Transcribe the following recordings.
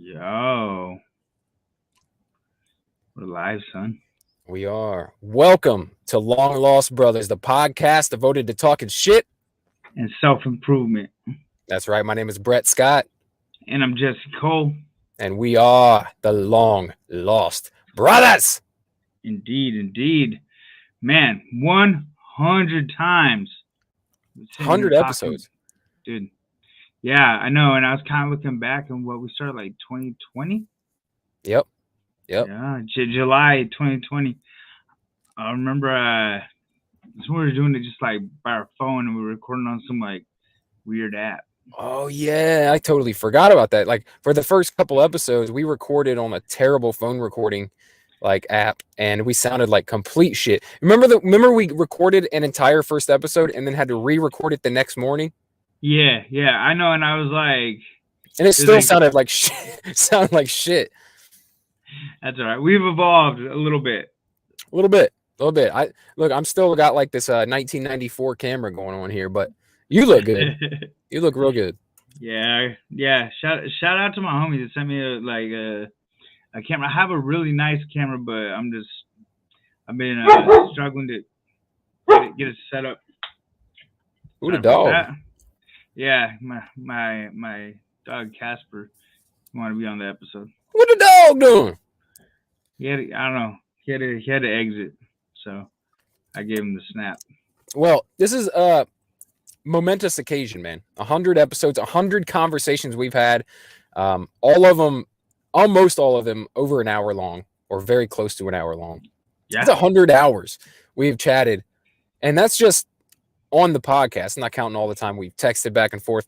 Yo, we're live, son. We are. Welcome to Long Lost Brothers, the podcast devoted to talking shit. And self-improvement. That's right. My name is Brett Scott. And I'm Jesse Koll. And we are the Long Lost Brothers. Indeed. Man, 100 times. 100 episodes. Dude. Yeah, I know. And I was kind of looking back on what we started, like 2020? Yep. Yeah, July 2020. I remember we were doing it just like by our phone, and we were recording on some like weird app. Oh, yeah. I totally forgot about that. Like for the first couple episodes, we recorded on a terrible phone recording like app, and we sounded like complete shit. Remember we recorded an entire first episode and then had to re-record it the next morning? Yeah, I know. And I was like, and it still sounded like shit. Sounded like shit. That's all right. We've evolved a little bit. I'm still got like this 1994 camera going on here, but you look good. You look real good. Yeah. Shout out to my homie that sent me a camera. I have a really nice camera, but I've been struggling to get it set up. Who the dog? Yeah, my dog Casper wanted to be on the episode. What the dog doing? He had to exit, so I gave him the snap. Well, this is a momentous occasion, man. 100 episodes, 100 conversations we've had. Almost all of them over an hour long, or very close to an hour long. Yeah. It's 100 hours we've chatted, and that's just on the podcast. I'm not counting all the time we've texted back and forth,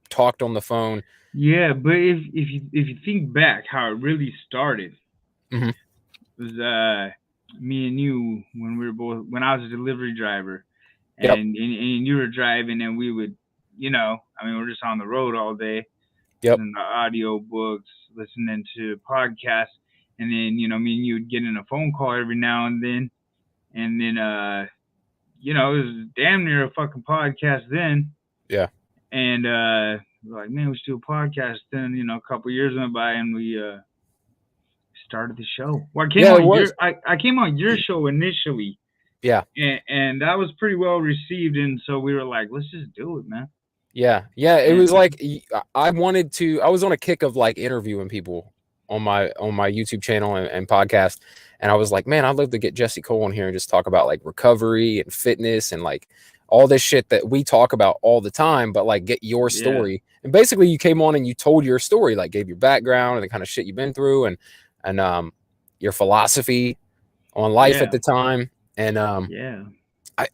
talked on the phone. Yeah, but if you think back how it really started, mm-hmm. It was me and you when I was a delivery driver, yep. and you were driving, and we would, we're just on the road all day, yep, listening to audio books, listening to podcasts, and then me and you would get in a phone call every now and then it was damn near a fucking podcast then. Yeah, and we're like, man, we should do a podcast. Then a couple years went by, and we started the show. Well, I came on your show initially. Yeah. And that was pretty well received, and so we were like, let's just do it, man. Yeah. It was like I was on a kick of like interviewing people on my YouTube channel and podcast, and I was like, man, I'd love to get Jesse Koll on here and just talk about like recovery and fitness and like all this shit that we talk about all the time, but like get your story. Yeah. And basically you came on and you told your story, like gave your background and the kind of shit you've been through and your philosophy on life at the time. And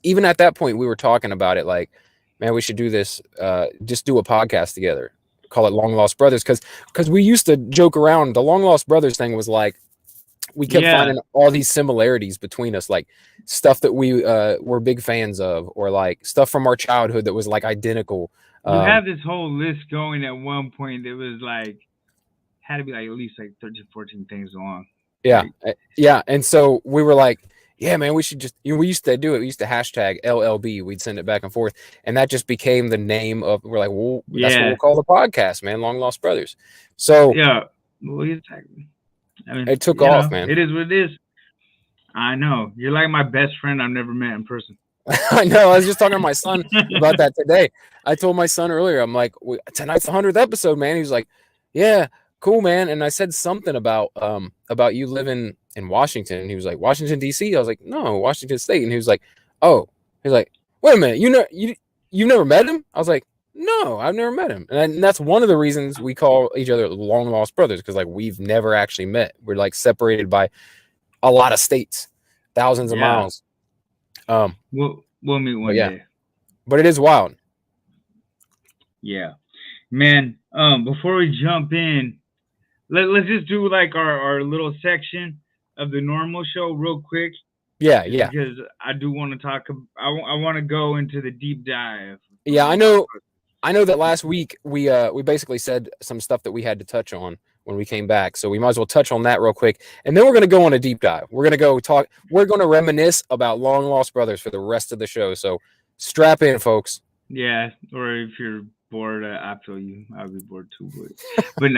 even at that point we were talking about it like, man, we should do this, just do a podcast together, call it Long Lost Brothers. Cause we used to joke around. The Long Lost Brothers thing was like, we kept finding all these similarities between us, like stuff that we were big fans of, or like stuff from our childhood that was like identical. You have this whole list going at one point that was like, had to be like at least like 13, 14 things long. Yeah. Like, yeah. And so we were like, yeah, man, we should just, we used to do it. We used to hashtag LLB. We'd send it back and forth. And that just became the name of, we're like, well, that's what we'll call the podcast, man. Long Lost Brothers. So yeah, well, exactly. I mean, it took off, man. It is what it is. I know. You're like my best friend I've never met in person. I know. I was just talking to my son about that today. I told my son earlier, I'm like, tonight's the 100th episode, man. He was like, yeah, cool, man. And I said something about you living in Washington. And he was like, Washington, D.C.? I was like, no, Washington State. And he was like, oh. He's like, wait a minute. You've never met him? I was like, no, I've never met him. And that's one of the reasons we call each other Long Lost Brothers, because like we've never actually met. We're like separated by a lot of states, thousands of miles. We'll meet one day. But it is wild. Yeah, man. Before we jump in, let's just do like our little section of the normal show real quick. Yeah. Because I do want to talk. I want to go into the deep dive. Yeah, I know that last week we basically said some stuff that we had to touch on when we came back. So we might as well touch on that real quick. And then we're going to go on a deep dive. We're going to go talk. We're going to reminisce about Long Lost Brothers for the rest of the show. So strap in, folks. Yeah. Or if you're bored. I feel you. I'll be bored too, but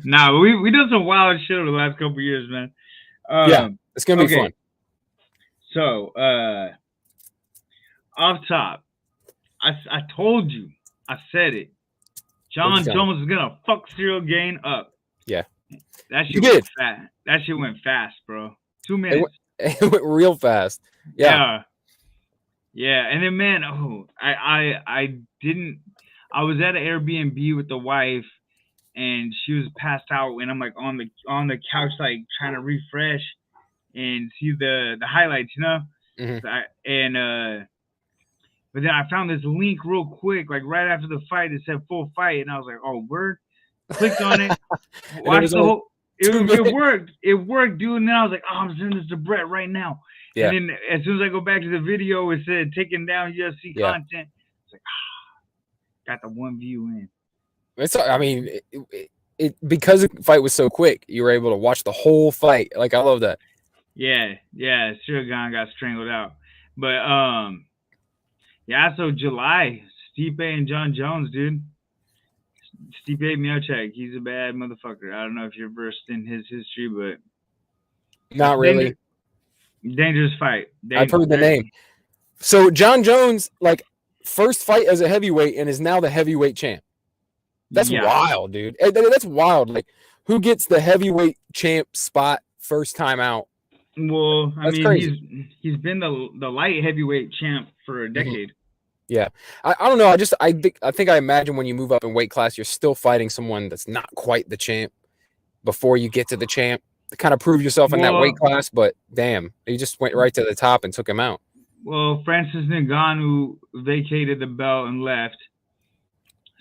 nah. We done some wild shit over the last couple of years, man. Yeah, it's gonna be Okay. fun. So, off top, I told you, I said it. John Jones is gonna fuck Cyril Gain up. Yeah, that shit went fast. That shit went fast, bro. 2 minutes. It went real fast. Yeah. Yeah. And then, man, I didn't. I was at an Airbnb with the wife, and she was passed out, and I'm like on the couch, like trying to refresh and see the highlights, you know. Mm-hmm. But then I found this link real quick, like right after the fight. It said full fight, and I was like, "Oh, word!" Clicked on it, watched the whole. It worked. It worked, dude. And then I was like, "Oh, I'm sending this to Brett right now." Yeah. And then as soon as I go back to the video, it said taking down UFC content. It's like, got the 1 view in. I mean, because the fight was so quick, you were able to watch the whole fight. Like, I love that. Yeah. Cyril Gane got strangled out, but yeah. So July, Stipe and John Jones, dude. Stipe Miocic, he's a bad motherfucker. I don't know if you're versed in his history, but not really. Dangerous fight. I've heard the name. So John Jones, like, first fight as a heavyweight and is now the heavyweight champ. That's wild, dude. That's wild. Like, who gets the heavyweight champ spot first time out? Well, I mean, crazy. He's been the light heavyweight champ for a decade. Yeah, I don't know. I think I imagine when you move up in weight class, you're still fighting someone that's not quite the champ before you get to the champ to kind of prove yourself in that weight class. But damn, he just went right to the top and took him out. Well, Francis Ngannou vacated the belt and left,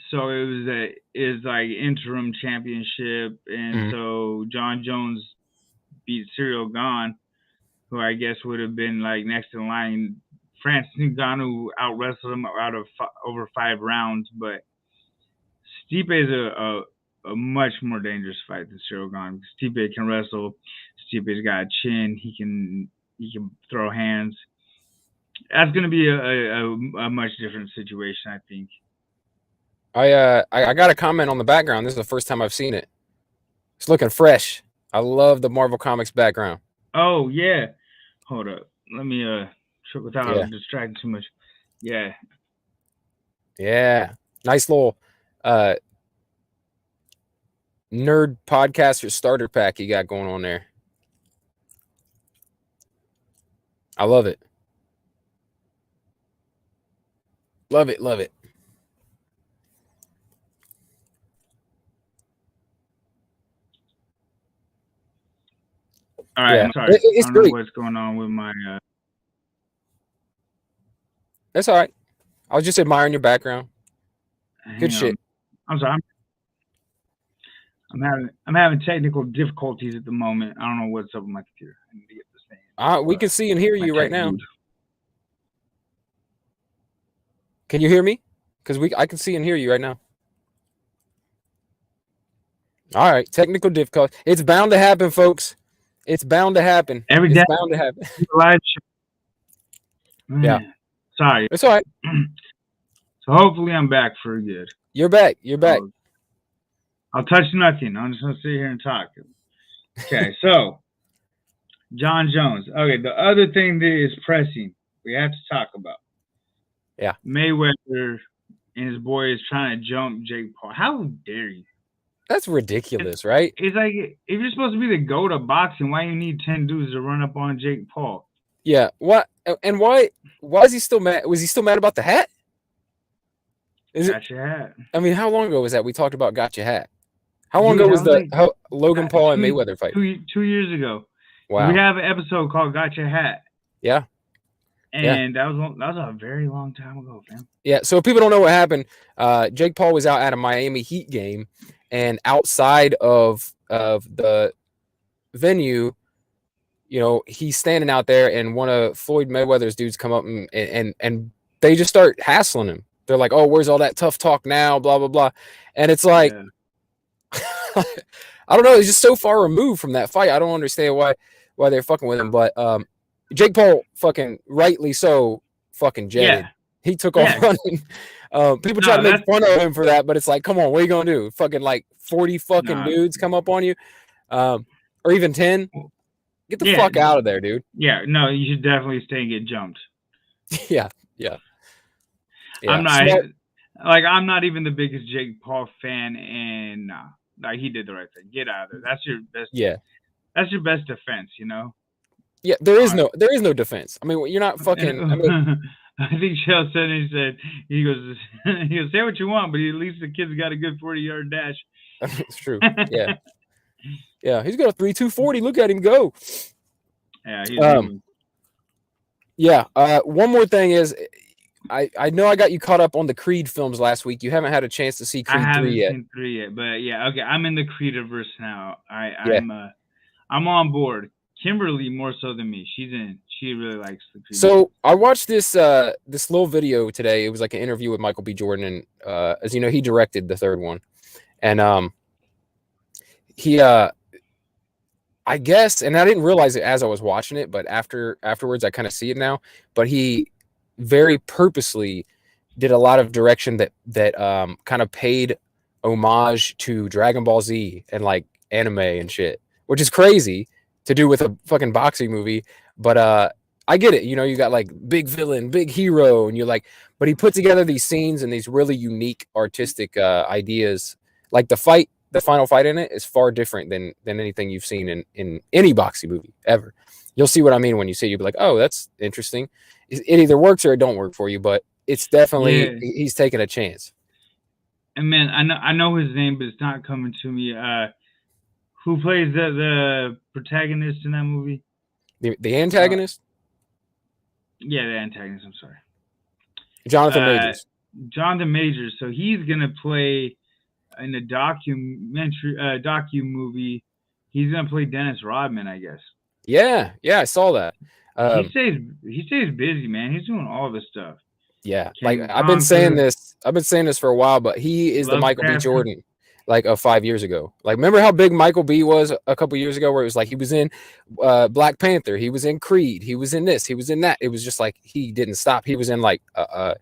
so it was like interim championship, and so John Jones beat Cyril Gane, who I guess would have been like next in line. Francis Ngannou out wrestled him out of over 5 rounds, but Stipe is a much more dangerous fight than Cyril Gane. Stipe can wrestle. Stipe's got a chin. He can throw hands. That's going to be a much different situation, I think. I got a comment on the background. This is the first time I've seen it. It's looking fresh. I love the Marvel Comics background. Oh yeah, hold up. Let me without distracting too much. Yeah. Nice little nerd podcaster starter pack you got going on there. I love it. Love it. All right, I'm sorry. I don't know what's going on with my That's all right. I was just admiring your background. Good shit. I'm sorry. I'm having technical difficulties at the moment. I don't know what's up with my computer. I need to get this thing. We can see and hear you right now. Can you hear me? Because I can see and hear you right now. All right, technical difficulty. It's bound to happen, folks. It's bound to happen. Every day. It's bound to happen. Live show. Yeah. Sorry. It's all right. So hopefully I'm back for good. You're back. I'll touch nothing. I'm just going to sit here and talk. Okay, so John Jones. Okay, the other thing that is pressing, we have to talk about. Yeah. Mayweather and his boy is trying to jump Jake Paul. How dare you? That's ridiculous, right? It's like, if you're supposed to be the GOAT of boxing, why you need 10 dudes to run up on Jake Paul? Yeah. What? And why is he still mad? Was he still mad about the hat? Got your hat. I mean, how long ago was that? We talked about Got Your Hat. How long ago was the Logan Paul and Mayweather fight? 2 years ago. Wow. We have an episode called Got Your Hat. Yeah. And that was a very long time ago, fam. Yeah. So if people don't know what happened, Jake Paul was out at a Miami Heat game, and outside of the venue, you know, he's standing out there, and one of Floyd Mayweather's dudes come up and they just start hassling him. They're like, "Oh, where's all that tough talk now?" Blah blah blah, and it's like, I don't know. It's just so far removed from that fight. I don't understand why they're fucking with him. But Jake Paul, fucking rightly so, fucking jetted. He took off Yeah. running. People try to make fun of him for that, but it's like, come on, what are you gonna do? Fucking like 40 fucking dudes come up on you, or even 10. Get the fuck out of there, dude. Yeah, no, you should definitely stay and get jumped. Yeah. I'm not even the biggest Jake Paul fan, and nah, like he did the right thing. Get out of there. That's your best. Yeah. That's your best defense, you know. Yeah, there is no defense. I mean, you're not fucking. I mean, I think Shell said he goes say what you want, but at least the kid's got a good 40-yard dash. It's true. Yeah. Yeah, he's got a 3.240. Look at him go. Yeah, he's moving. Yeah. One more thing is, I know I got you caught up on the Creed films last week. You haven't had a chance to see Creed 3 yet. I haven't seen 3 yet, but yeah, okay. I'm in the Creediverse now. I'm on board. Kimberly more so than me. She's in. She really likes the Creed. So I watched this this little video today. It was like an interview with Michael B. Jordan, and as you know, he directed the third one, and he I guess, and I didn't realize it as I was watching it, but afterwards I kind of see it now. But he very purposely did a lot of direction that kind of paid homage to Dragon Ball Z and like anime and shit, which is crazy to do with a fucking boxing movie. But I get it. You know, you got like big villain, big hero, and you're like, but he put together these scenes and these really unique artistic ideas. Like the final fight in it is far different than anything you've seen in any boxing movie ever. You'll see what I mean when you see it. You'll be like, oh, that's interesting. It either works or it don't work for you, but it's definitely he's taking a chance. And man, I know his name, but it's not coming to me. Who plays the protagonist in that movie? The antagonist? Yeah, the antagonist. I'm sorry. Jonathan Majors. Jonathan Majors. So he's gonna play in a docu movie. He's gonna play Dennis Rodman, I guess. Yeah, I saw that. He stays busy, man. He's doing all this stuff. Yeah, like I've been saying this for a while, but he is the Michael B. Jordan like of 5 years ago. Like, remember how big Michael B. was a couple years ago, where it was like he was in Black Panther, he was in Creed, he was in this, he was in that. It was just like he didn't stop. He was in like an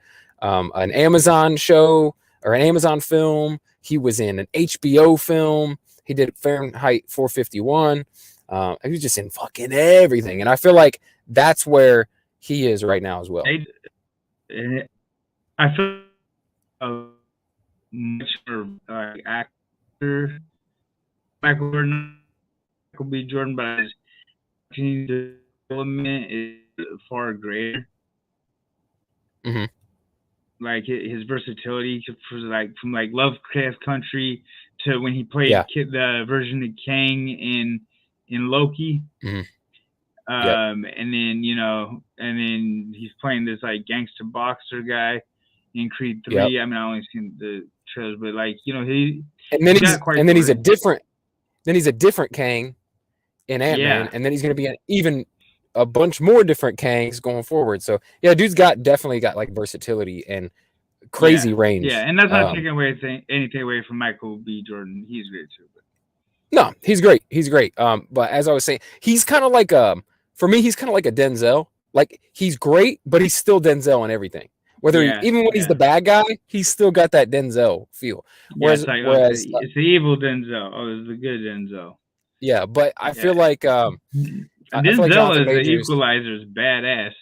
Amazon show or an Amazon film. He was in an HBO film. He did Fahrenheit 451. He was just in fucking everything, and I feel like that's where he is right now as well. I feel much more actor Michael B. Jordan, but his development is far greater. Mm-hmm. Like his versatility from Lovecraft Country to when he played the version of Kang in Loki. Mm-hmm. And then he's playing this like gangster boxer guy in Creed 3. Yep. I mean, I only seen the trailers, but like, you know, he's a different Kang in Ant-Man, and then he's gonna be a bunch more different Kangs going forward. So yeah, dude's definitely got like versatility and crazy range. Yeah, and that's not taking anything away from Michael B. Jordan. He's great too. But. No, he's great. He's great. But as I was saying, he's kind of like for me, he's kind of like a Denzel. Like, he's great, but he's still Denzel in everything. Even when he's the bad guy, he's still got that Denzel feel. Whereas it's the evil Denzel. Oh, it's the good Denzel. Yeah, but I feel like Denzel as the Equalizer is badass.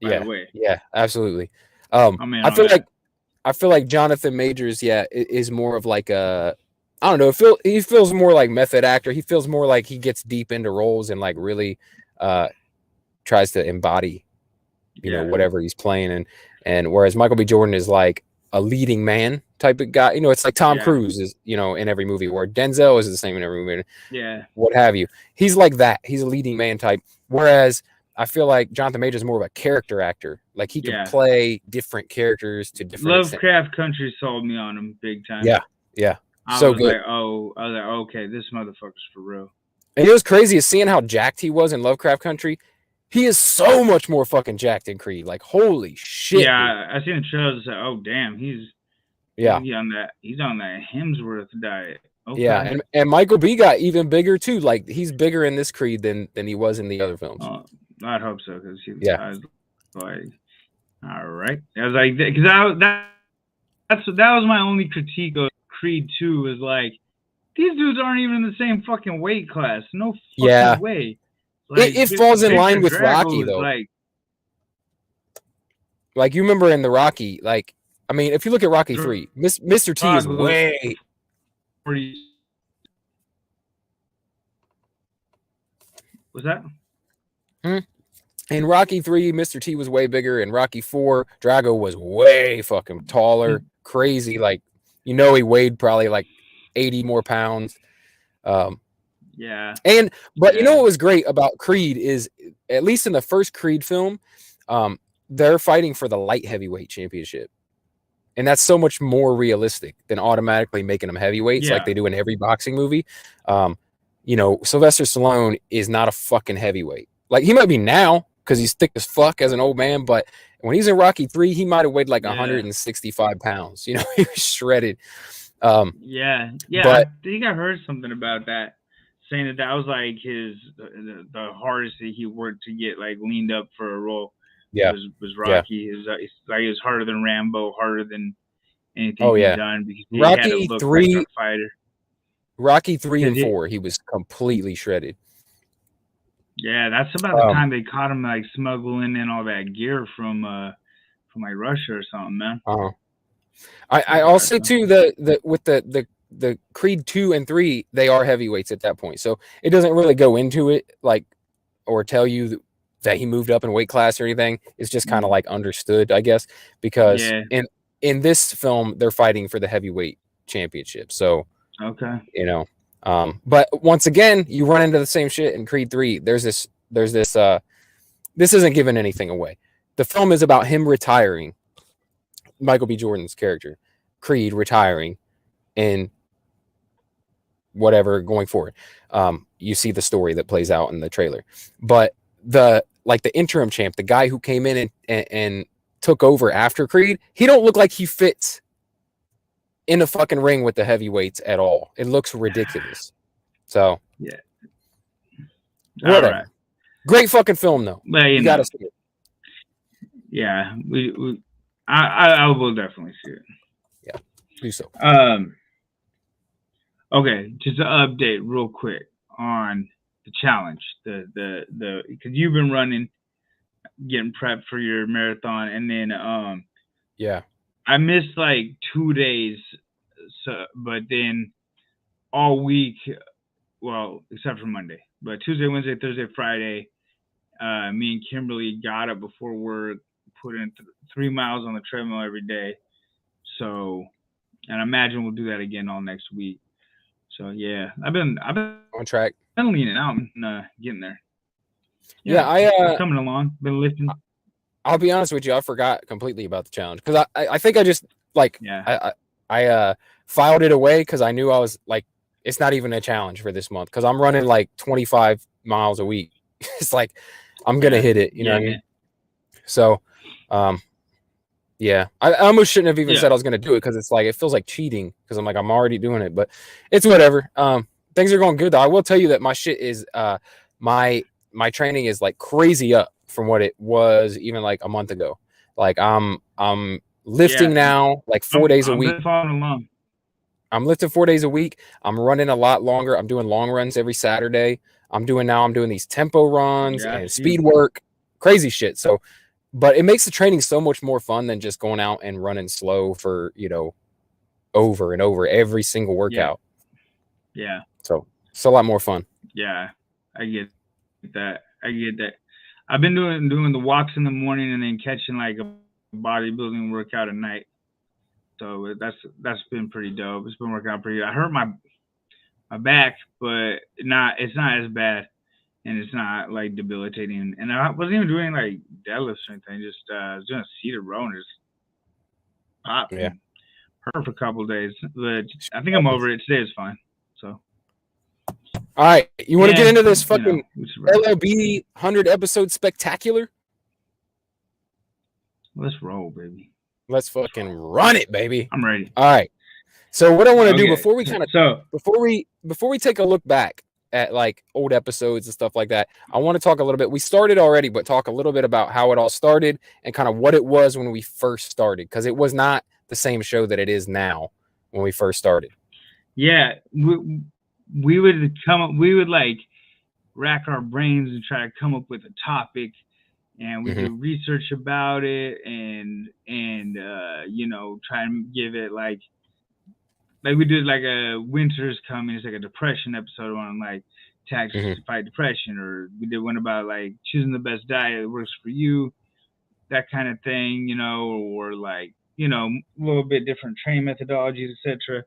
By the way. Yeah, absolutely. I feel like Jonathan Majors, is more of like a, I don't know. He feels more like method actor. He feels more like he gets deep into roles and like really tries to embody, whatever he's playing. And whereas Michael B. Jordan is like a leading man type of guy. You know, it's like Tom Cruise is, in every movie, or Denzel is the same in every movie. Yeah. What have you. He's like that. He's a leading man type. Whereas I feel like Jonathan Majors is more of a character actor. Like, he can play different characters to different Lovecraft Country sold me on him big time. Yeah. I was like, okay, this motherfucker's for real. And it was crazy is seeing how jacked he was in Lovecraft Country. He is so much more fucking jacked in Creed. Like, holy shit. Yeah, I seen the trailers and said, oh damn, he's on that Hemsworth diet. Okay. Yeah, and Michael B got even bigger too. Like, he's bigger in this Creed than he was in the other films. I'd hope so, because he was like, All right. I was like, because that was my only critique of Creed 2 is like, these dudes aren't even in the same fucking weight class. No Yeah, fucking way. Like it falls in Victor line with Rocky Drago is though. like You remember in the Rocky, like I mean, if you look at Rocky 3, Mr. T is Drago way. 40. Was that? In Rocky 3, Mr. T was way bigger. In Rocky 4, Drago was way fucking taller, crazy. Like, he weighed probably like 80 more pounds. Yeah. But you know what was great about Creed is, at least in the first Creed film, they're fighting for the light heavyweight championship. And that's so much more realistic than automatically making them heavyweights like they do in every boxing movie. Sylvester Stallone is not a fucking heavyweight. Like, he might be now because he's thick as fuck as an old man, but when he's in Rocky 3, he might have weighed like 165 pounds. He was shredded. Yeah. But I think I heard something about that, saying that was like the hardest that he worked to get like leaned up for a role. Yeah, was Rocky. Yeah. It was harder than Rambo, harder than anything he'd done because he Rocky had to look 3, like a fighter. Rocky 3 and 4, he was completely shredded. Yeah, that's about the time they caught him like smuggling in all that gear from like Russia or something, man. I'll say too with the Creed 2 and 3, they are heavyweights at that point, so it doesn't really go into it like or tell you that he moved up in weight class or anything. It's just kind of like understood, I guess, because in this film they're fighting for the heavyweight championship. So but once again, you run into the same shit in Creed 3. There's this this isn't giving anything away. The film is about him retiring, Michael B. Jordan's character, Creed, retiring and whatever going forward. You see the story that plays out in the trailer, but the interim champ, the guy who came in and took over after Creed, he don't look like he fits in a fucking ring with the heavyweights at all. It looks ridiculous. So whatever. Right. Great fucking film though. Well, you gotta see it. Yeah, I will definitely see it. Yeah, do so. Okay, just an update real quick on the challenge. The because you've been running, getting prepped for your marathon, and then I missed like 2 days, so but then all week, well, except for Monday, but Tuesday, Wednesday, Thursday, Friday, me and Kimberly got up before work, put in 3 miles on the treadmill every day. So, and I imagine we'll do that again all next week. So yeah, I've been on track. Been leaning out and getting there. Yeah, coming along. Been lifting. I'll be honest with you, I forgot completely about the challenge because I think I just I filed it away because I knew I was like, it's not even a challenge for this month because I'm running like 25 miles a week. It's like I'm gonna hit it, you know what I mean? So, I almost shouldn't have even said I was gonna do it because it's like it feels like cheating because I'm already doing it, but it's whatever. Things are going good though. I will tell you that my shit is my training is like crazy up from what it was even like a month ago. Like I'm lifting now like 4 days a week. I'm lifting 4 days a week. I'm running a lot longer. I'm doing long runs every Saturday. I'm doing these tempo runs and speed work, crazy shit. So, but it makes the training so much more fun than just going out and running slow for, over and over every single workout. Yeah. So it's a lot more fun. Yeah. I get that. I've been doing the walks in the morning and then catching like a bodybuilding workout at night. So that's been pretty dope. It's been working out pretty good. I hurt my back, but it's not as bad, and it's not like debilitating. And I wasn't even doing like deadlifts or anything. Just I was doing a seated row and just popped. Yeah. Hurt for a couple of days, but I think I'm over it. Today is fine. So. All right, you want to get into this fucking LLB 100 episode spectacular? Let's roll, baby. Let's fucking run it, baby. I'm ready. All right. So what I want to do before we kind of before we take a look back, at like old episodes and stuff like that. I want to talk a little bit. We started already, but talk a little bit about how it all started and kind of what it was when we first started, because it was not the same show that it is now when we first started. Yeah, we would like rack our brains and try to come up with a topic, and we do research about it, and you know, try and give it like we did like a winter's coming. It's like a depression episode on like tactics to fight depression, or we did one about like choosing the best diet that works for you, that kind of thing, you know, or like, you know, a little bit different training methodologies, etc.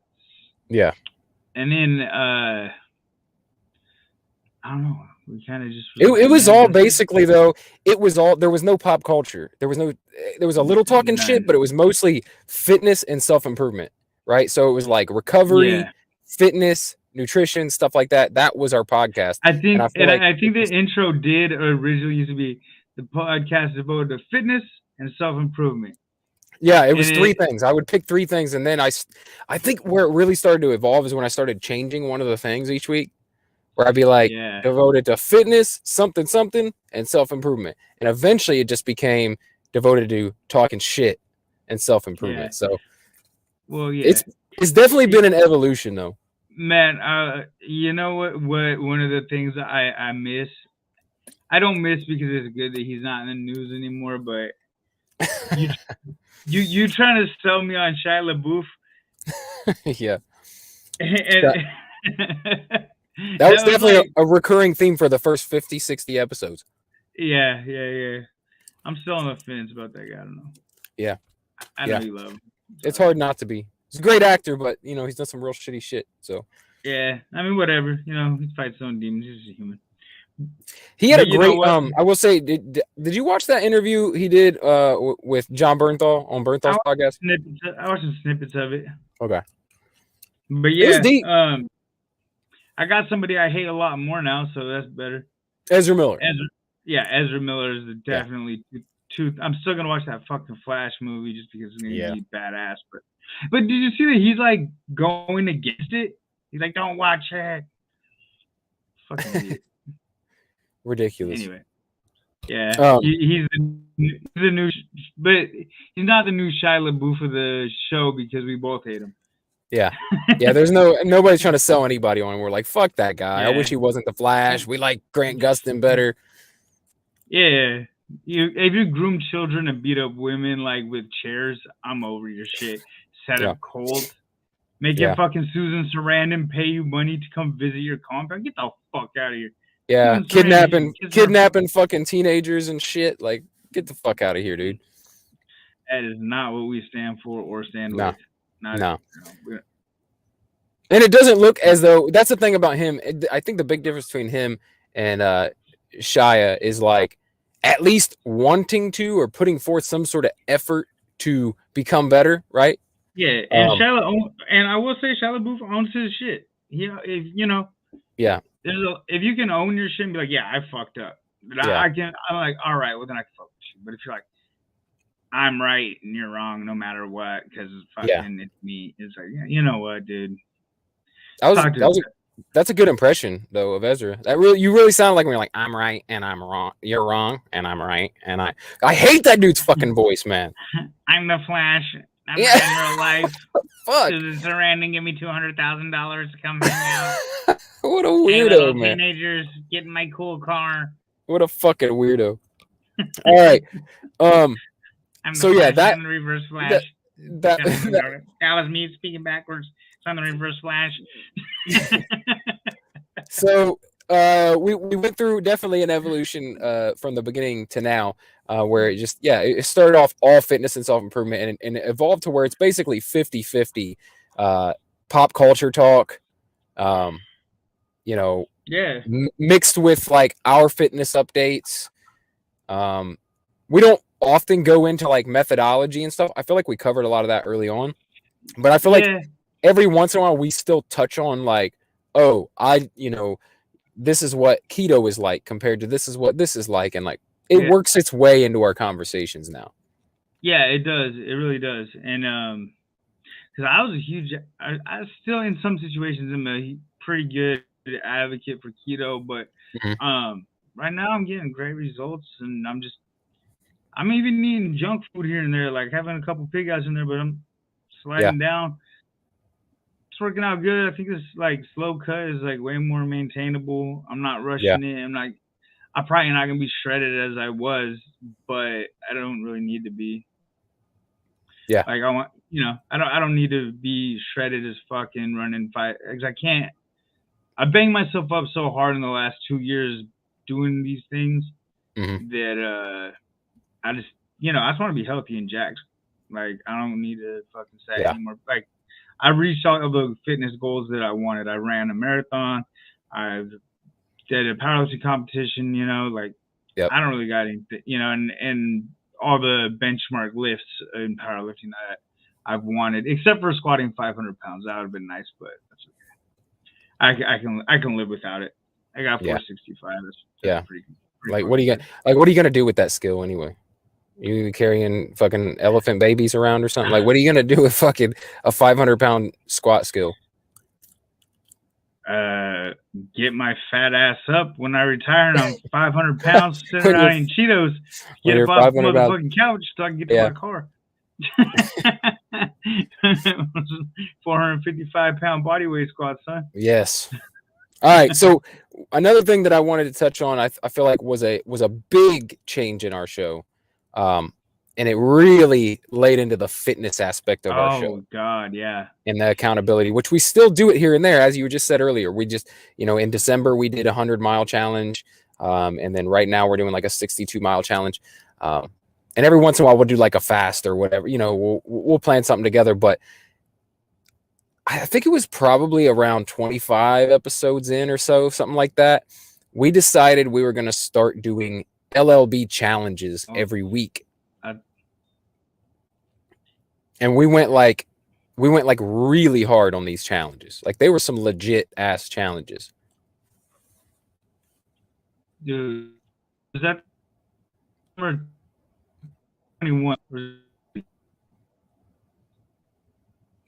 Yeah. And then I don't know. We kind of just it was all basically though. It was all, there was no pop culture. There was a little talking shit, but it was mostly fitness and self-improvement, right? So it was like recovery, fitness, nutrition, stuff like that. That was our podcast. I think the intro did originally used to be the podcast devoted to fitness and self-improvement. Yeah, it was three things. I would pick three things, and then I think where it really started to evolve is when I started changing one of the things each week, where I'd be like, devoted to fitness, something, and self-improvement. And eventually it just became devoted to talking shit and self-improvement. Yeah. So, well, yeah. It's definitely been an evolution, though. Man, you know what one of the things I miss, I don't miss because it's good that he's not in the news anymore, but you trying to sell me on Shia LaBeouf? Yeah. That was definitely like a recurring theme for the first 50, 60 episodes. Yeah. I'm still on the fence about that guy. I don't know. Yeah. I know you love him. It's hard not to be. He's a great actor, but, you know, he's done some real shitty shit, so. Yeah, I mean, whatever. You know, he fights his own demons. He's just a human. He had a great, I will say, did you watch that interview he did with John Bernthal's podcast? I watched some snippets of it. Okay. But yeah, I got somebody I hate a lot more now, so that's better. Ezra Miller. Ezra Miller is definitely I'm still gonna watch that fucking Flash movie just because it's gonna be badass. But did you see that he's like going against it? He's like, don't watch it. Fucking idiot. Ridiculous. Anyway, yeah, he's the new, but he's not the new Shia LaBeouf of the show because we both hate him. Yeah. There's nobody's trying to sell anybody on him. We're like, fuck that guy. I wish he wasn't the Flash. We like Grant Gustin better. Yeah. If you groom children and beat up women like with chairs, I'm over your shit. Set up cold. Make it fucking Susan Sarandon pay you money to come visit your compound. Get the fuck out of here. Yeah, kidnapping fucking teenagers and shit. Like, get the fuck out of here, dude. That is not what we stand for or stand with. No. And it doesn't look as though, that's the thing about him. I think the big difference between him and Shia is like at least wanting to or putting forth some sort of effort to become better, right? Yeah, and and I will say Shia LaBeouf owns his shit. If you know, if you can own your shit and be like, yeah, I fucked up. But I'm like, all right, well then I can fuck with you. But if you're like, I'm right and you're wrong no matter what, because it's me. It's like, you know what, dude. That's a good impression though of Ezra. You really sound like when you're like, I'm right and I'm wrong. You're wrong and I'm right and I hate that dude's fucking voice, man. I'm the Flash. I'm in real life. Fuck. Susan Sarandon give me $200,000 to come hang out. What a weirdo, man. Teenagers get in my cool car. What a fucking weirdo. All right. I'm the reverse Flash. That was me speaking backwards. So I'm the reverse Flash. So we went through definitely an evolution from the beginning to now, where it started off all fitness and self-improvement and it evolved to where it's basically 50-50 pop culture talk, mixed with like our fitness updates. We don't often go into like methodology and stuff. I feel like we covered a lot of that early on, but I feel like every once in a while we still touch on like, this is what keto is like compared to this is what this is like. And like, it works its way into our conversations now. Yeah, it does. It really does. And, cause I was I still in some situations am a pretty good advocate for keto, but Mhm. right now I'm getting great results, and I'm even eating junk food here and there, like having a couple pig eyes in there, but I'm Yeah. sliding down. It's working out good. I think this like slow cut is like way more maintainable. I'm not Yeah. rushing it. I'm probably not gonna be shredded as I was, but I don't really need to be. Yeah. Like I want, I don't need to be shredded as fucking running fight because I can't. I banged myself up so hard in the last 2 years doing these things Hmm. that I just, I just want to be healthy and jacked. Like I don't need to fucking say Yeah. anymore. Like I reached all of the fitness goals that I wanted. I ran a marathon. I did a powerlifting competition. Like Yep. I don't really got anything. And all the benchmark lifts in powerlifting that I've wanted, except for squatting 500 pounds. That would have been nice, but that's okay. I can live without it. I got Yeah. 465. That's Yeah. pretty Like, fucking good. what are you gonna do with that skill anyway? You carrying fucking elephant babies around or something? Like, what are you gonna do with fucking a 500-pound squat skill? Get my fat ass up when I retire and I'm 500 pounds sitting When you're around eating Cheetos. when Get you're up off the 500 pounds? motherfucking couch so I can get to Yeah. my car. 455-pound body weight squat, son. Yes. All right. So another thing that I wanted to touch on, I feel like was a big change in our show, and it really laid into the fitness aspect of our show Oh God, yeah. and the accountability, which we still do it here and there, as you just said earlier. We just, in December we did a 100-mile challenge, and then right now we're doing like a 62-mile challenge, and every once in a while we'll do like a fast or whatever. We'll plan something together, but I think it was probably around 25 episodes in or so, something like that. We decided we were going to start doing LLB challenges every week. And we went like really hard on these challenges. Like they were some legit ass challenges. Dude, is that number 21?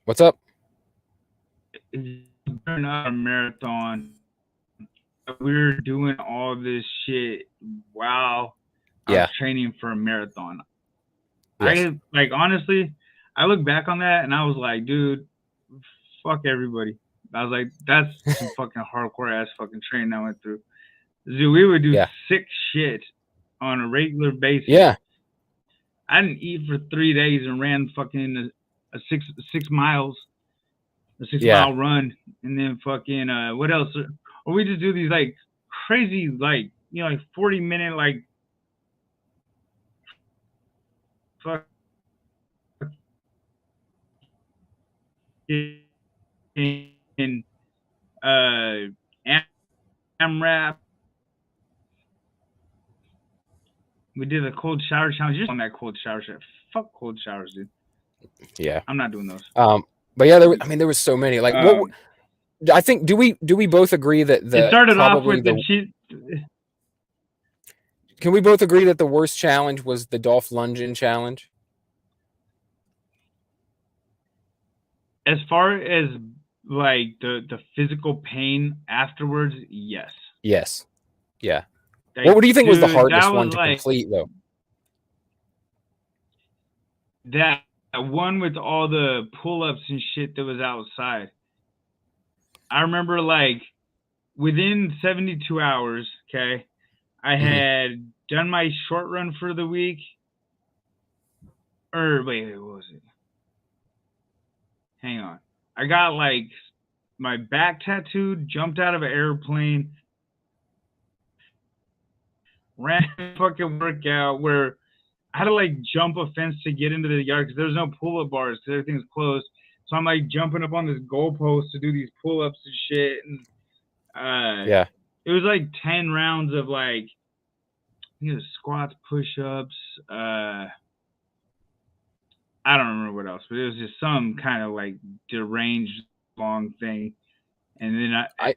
What's up? Not a marathon. We're doing all this shit while I was training for a marathon. Yes. Honestly, I look back on that and I was like, dude, fuck everybody. I was like, that's some fucking hardcore ass fucking training I went through. Dude, we would do sick shit on a regular basis. Yeah. I didn't eat for 3 days and ran fucking a 6 miles, a 6-mile run, and then fucking what else? Or we just do these like crazy like 40-minute like fuck in AMRAP. We did a cold shower challenge. Just on that cold shower shit. Fuck cold showers, dude. Yeah. I'm not doing those. But yeah, there was so many. Like what I think do we both agree that it started off with the cheat. Can we both agree that the worst challenge was the Dolph Lundgren challenge? As far as like the physical pain afterwards, yes. Yes. Yeah. Like, what do you think was the hardest one to complete though? That one with all the pull-ups and shit that was outside. I remember like within 72 hours, okay, I had done my short run for the week. Or wait, what was it? Hang on. I got like my back tattooed, jumped out of an airplane, ran a fucking workout where I had to like jump a fence to get into the yard because there's no pull-up bars because everything's closed. So I'm like jumping up on this goalpost to do these pull-ups and shit. And it was like 10 rounds of like squats, push-ups. I don't remember what else, but it was just some kind of like deranged long thing. And then I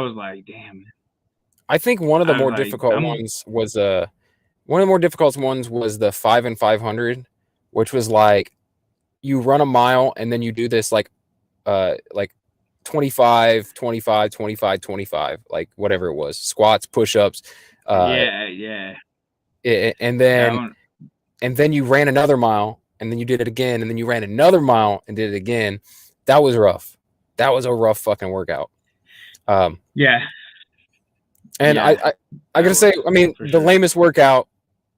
was like, damn. I think one of the more difficult ones was the 5 and 500, which was like you run a mile and then you do this like 25, 25, 25, 25, like whatever it was, squats, push-ups. Yeah. And That then one. and then you ran another mile, and then you did it again, and then you ran another mile and did it again. That was rough. That was a rough fucking workout. Yeah. And Yeah, I gotta say, I mean, for the sure. lamest workout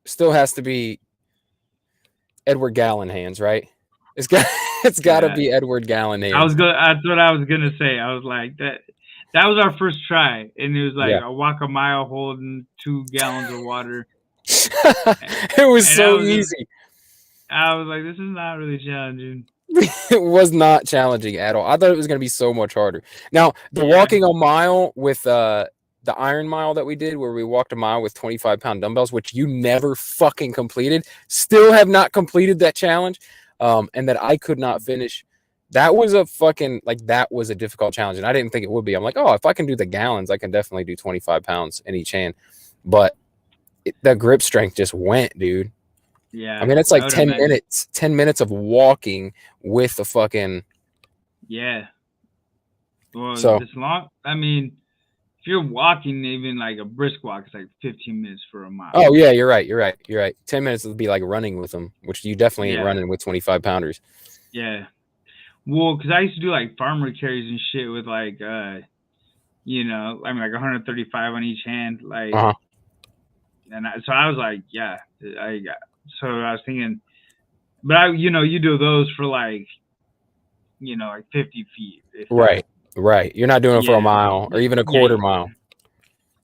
still has to be Edward Gallon hands, right? It's got to be Edward Gallon hands. That's what I was gonna say. I was like that. That was our first try, and it was like Yeah. I walk a mile holding 2 gallons of water. It was so easy. I was like, this is not really challenging. It was not challenging at all. I thought it was going to be so much harder. Now, the walking a mile with the Iron Mile that we did, where we walked a mile with 25-pound dumbbells, which you never fucking completed, still have not completed that challenge, and that I could not finish. That was a fucking, like, that was a difficult challenge, and I didn't think it would be. I'm like, oh, if I can do the gallons, I can definitely do 25 pounds in each hand. But the grip strength just went, dude. Yeah. I mean, it's like 10 minutes, 10 minutes of walking with the fucking. Yeah. Well, so this long, I mean, if you're walking, even like a brisk walk, it's like 15 minutes for a mile. Oh, yeah, you're right. 10 minutes would be like running with them, which you definitely ain't running with 25 pounders. Yeah. Well, because I used to do like farmer carries and shit with like, you know, I mean, like 135 on each hand. Like, and so I was like, yeah, so I was thinking, but you know, you do those for like, you know, like 50 feet. Right. You're not doing it for a mile or even a quarter mile.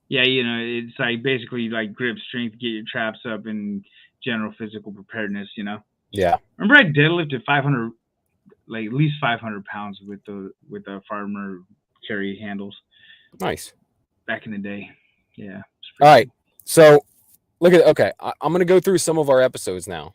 Yeah, you know, it's like basically like grip strength, get your traps up, and general physical preparedness. You know. Yeah. Remember, I deadlifted 500, like at least 500 pounds with the farmer carry handles. Nice. Back in the day. Yeah. All right. So look at, okay, I'm going to go through some of our episodes now.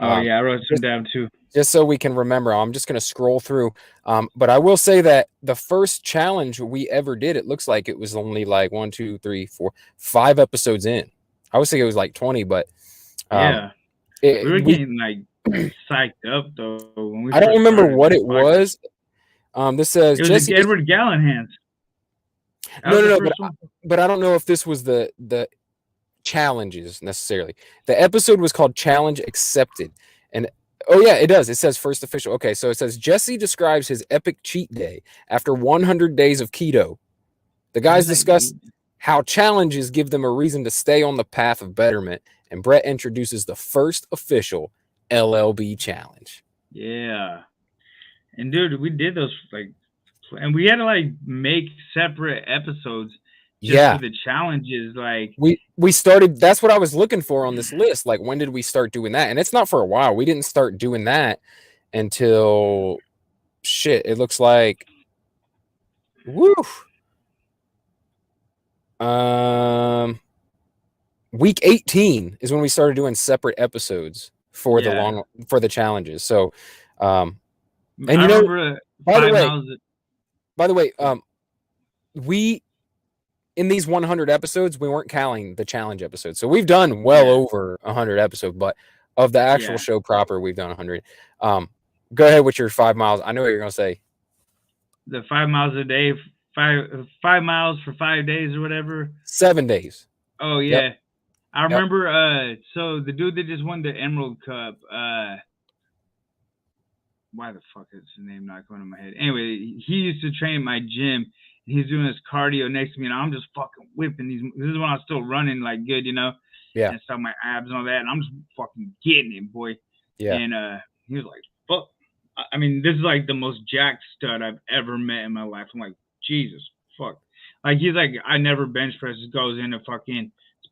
Oh, yeah, I wrote some down too. Just so we can remember, I'm just going to scroll through. But I will say that the first challenge we ever did, it looks like it was only like 1, 2, 3, 4, 5 episodes in. I would say it was like 20, but yeah, we were getting like psyched up though. When we I don't remember what it was. This says it was Edward Gallon hands. No, but I don't know if this was the challenges necessarily. The episode was called Challenge Accepted, and oh yeah, it does. It says first official. Okay, so it says Jesse describes his epic cheat day after 100 days of keto. The guys discuss how challenges give them a reason to stay on the path of betterment, and Brett introduces the first official LLB challenge. Yeah, and dude, we did those like, and we had to like make separate episodes. Just for the challenges, like we started. That's what I was looking for on this list. Like, when did we start doing that? And it's not for a while. We didn't start doing that until shit. It looks like week 18 is when we started doing separate episodes for the challenges. So, and you know, by the way, we. In these 100 episodes, we weren't counting the challenge episodes. So we've done well over 100 episodes, but of the actual show proper, we've done 100. Go ahead with your 5 miles. I know what you're going to say. The 5 miles a day, 5 miles for 5 days or whatever. 7 days. Oh, yeah. Yep. I remember, so the dude that just won the Emerald Cup, why the fuck is his name not going to my head? Anyway, he used to train at my gym. He's doing his cardio next to me, and I'm just fucking whipping these. This is when I was still running like good, you know. Yeah. And stuff, my abs and all that, and I'm just fucking getting it, boy. Yeah. And he was like, "Fuck." I mean, this is like the most jacked stud I've ever met in my life. I'm like, Jesus, fuck. Like he's like, I never bench press. Just goes in and fucking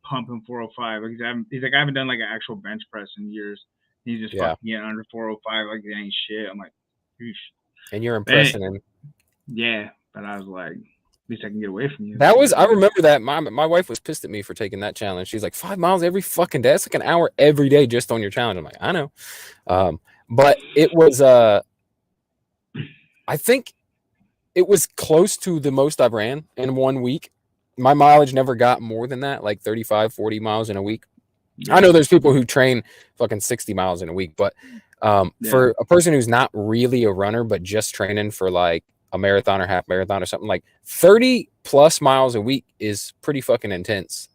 pumping 405. Like he's like, I haven't done like an actual bench press in years. He's just fucking getting under 405 like it ain't shit. I'm like, Eesh. And you're impressing him. Yeah. But I was like, at least I can get away from you. That was, I remember that. My wife was pissed at me for taking that challenge. She's like, 5 miles every fucking day. That's like an hour every day just on your challenge. I'm like, I know. But it was, I think it was close to the most I've ran in 1 week. My mileage never got more than that, like 35, 40 miles in a week. Yeah. I know there's people who train fucking 60 miles in a week, but for a person who's not really a runner, but just training for like a marathon or half marathon or something. Like 30 plus miles a week is pretty fucking intense.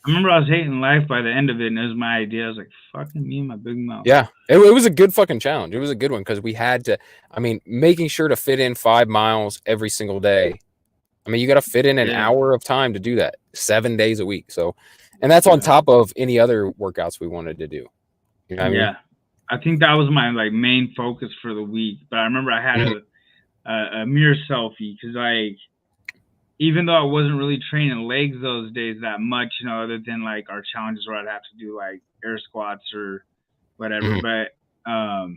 I remember I was hating life by the end of it, and it was my idea. I was like, fucking me and my big mouth. Yeah, it was a good fucking challenge. It was a good one because we had to, I mean, making sure to fit in 5 miles every single day. I mean, you got to fit in an hour of time to do that 7 days a week. So, and that's on top of any other workouts we wanted to do. You know what I mean? I think that was my like main focus for the week. But I remember I had a mirror selfie because like, even though I wasn't really training legs those days that much, you know, other than like our challenges where I'd have to do like air squats or whatever. But I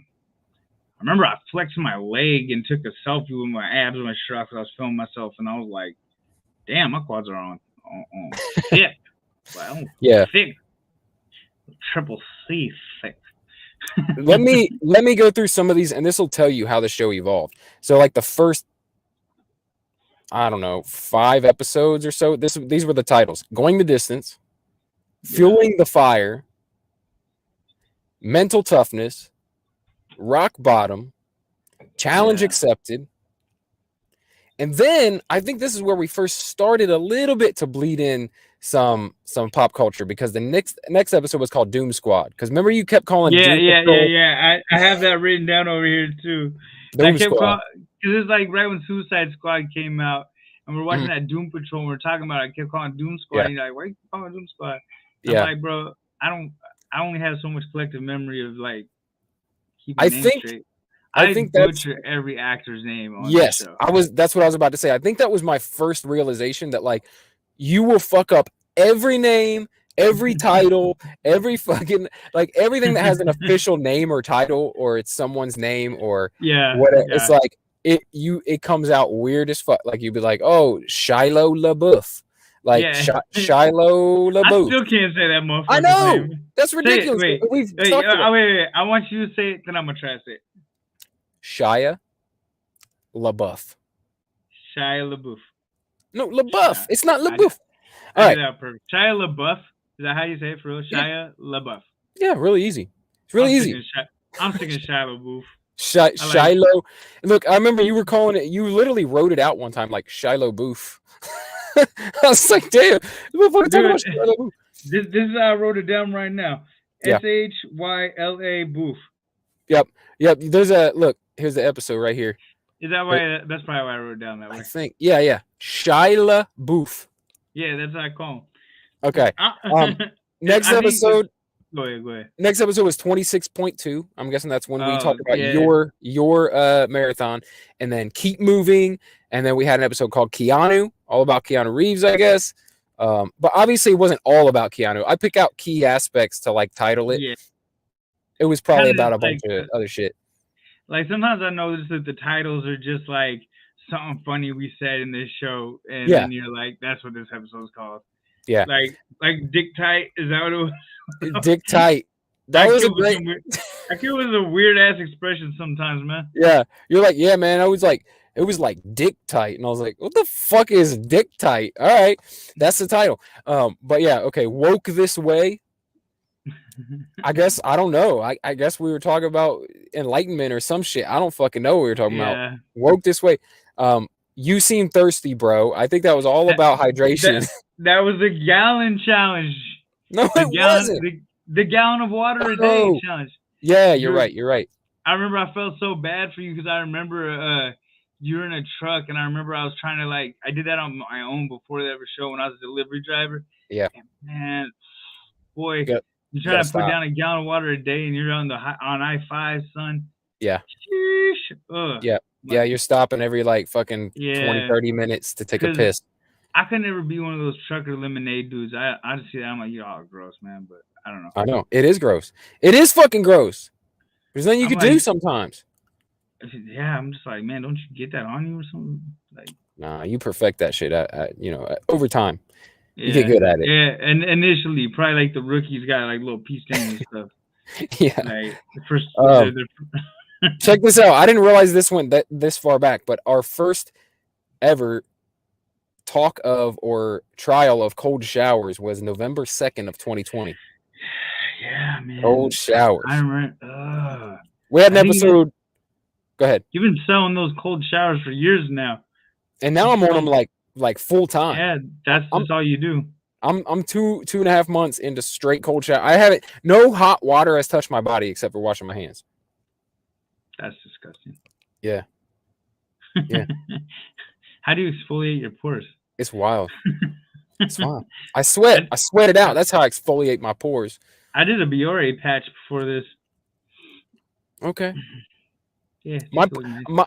remember I flexed my leg and took a selfie with my abs on my shirt off because I was filming myself, and I was like, "Damn, my quads are on thick." Well, thick, triple C thick. let me go through some of these, and this will tell you how the show evolved. So, like the first, I don't know, 5 episodes or so. These were the titles: Going the Distance, Fueling the Fire, Mental Toughness, Rock Bottom, Challenge Accepted. And then I think this is where we first started a little bit to bleed in some pop culture, because the next episode was called Doom Squad. Because remember, you kept calling Doom Patrol. I have that written down over here too. Doom Squad. Because it's like right when Suicide Squad came out, and we're watching that Doom Patrol, and we're talking about it. I kept calling Doom Squad. And you're like, why are you calling Doom Squad? I'm like, bro, I only have so much collective memory of like keeping names straight. I think butcher every actor's name on the show. That's what I was about to say. I think that was my first realization that like you will fuck up every name, every title, every fucking like everything that has an official name or title, or it's someone's name or whatever. Yeah. It's like it comes out weird as fuck. Like you'd be like, oh, Shiloh LaBeouf. Like Shiloh LaBeouf. I still can't say that motherfucker. I know. That's ridiculous. Wait. I want you to say it, then I'm gonna try to say it. Shia LaBeouf. Shia LaBeouf. No, LaBeouf. It's not LaBeouf. All right. Perfect. Shia LaBeouf. Is that how you say it for real? Shia LaBeouf. Yeah, really easy. It's really easy. I'm thinking Shia LaBeouf. Shiloh. Look, I remember you were calling it. You literally wrote it out one time like Shiloh Boof. I was like, damn. This is how I wrote it down right now. SHYLA Boof. Yep. There's a look. Here's the episode right here. Is that why? That's probably why I wrote it down that way. I think. Yeah. Shia Boof. Yeah, that's how I call him. Okay. Next episode. Go ahead. Next episode was 26.2. I'm guessing that's when we talked about your marathon, and then Keep Moving, and then we had an episode called Keanu, all about Keanu Reeves, I guess. But obviously, it wasn't all about Keanu. I pick out key aspects to like title it. Yeah. It was probably about a bunch of other shit. Like sometimes I notice that the titles are just like something funny we said in this show, and then you're like, "That's what this episode's called." Yeah, like Dick Tight. Is that what it was? Dick Tight. That was a great. I feel it was a weird ass expression sometimes, man. Yeah, you're like, yeah, man. I was like, it was like Dick Tight, and I was like, what the fuck is Dick Tight? All right, that's the title. But yeah, okay, Woke This Way. I guess I don't know. I guess we were talking about enlightenment or some shit. I don't fucking know what we were talking about. Woke This Way. You seem thirsty, bro. I think that was all about hydration. That was the gallon challenge. No, it wasn't. The gallon of water a day challenge. Yeah, you're right. You're right. I remember I felt so bad for you because I remember you were in a truck, and I remember I was trying to like I did that on my own before they ever show when I was a delivery driver. Yeah. And man, boy. You're trying to put down a gallon of water a day, and you're on I-5, son. Yeah. Sheesh. Yeah, you're stopping every like fucking 20, 30 minutes to take a piss. I could never be one of those trucker lemonade dudes. I just see that. I'm like, y'all are gross, man, but I don't know. I know. It is gross. It is fucking gross. There's nothing you can do sometimes. Yeah, I'm just like, man, don't you get that on you or something? Like, nah, you perfect that shit, over time. You get good at it. Yeah, and initially, probably like the rookies got like little pea stains and stuff. Yeah. Like the first. Check this out. I didn't realize this went this far back, but our first ever talk of or trial of cold showers was November 2nd of 2020. Yeah, man. Cold showers. I remember. We had an episode. Go ahead. You've been selling those cold showers for years now. And now I'm on them like full time. Yeah, that's just all you do. I'm 2.5 months into straight cold shower. I haven't, no hot water has touched my body except for washing my hands. That's disgusting. Yeah. Yeah. How do you exfoliate your pores? It's wild. It's wild. I sweat it out. That's how I exfoliate my pores. I did a Biore patch before this. Okay. Yeah.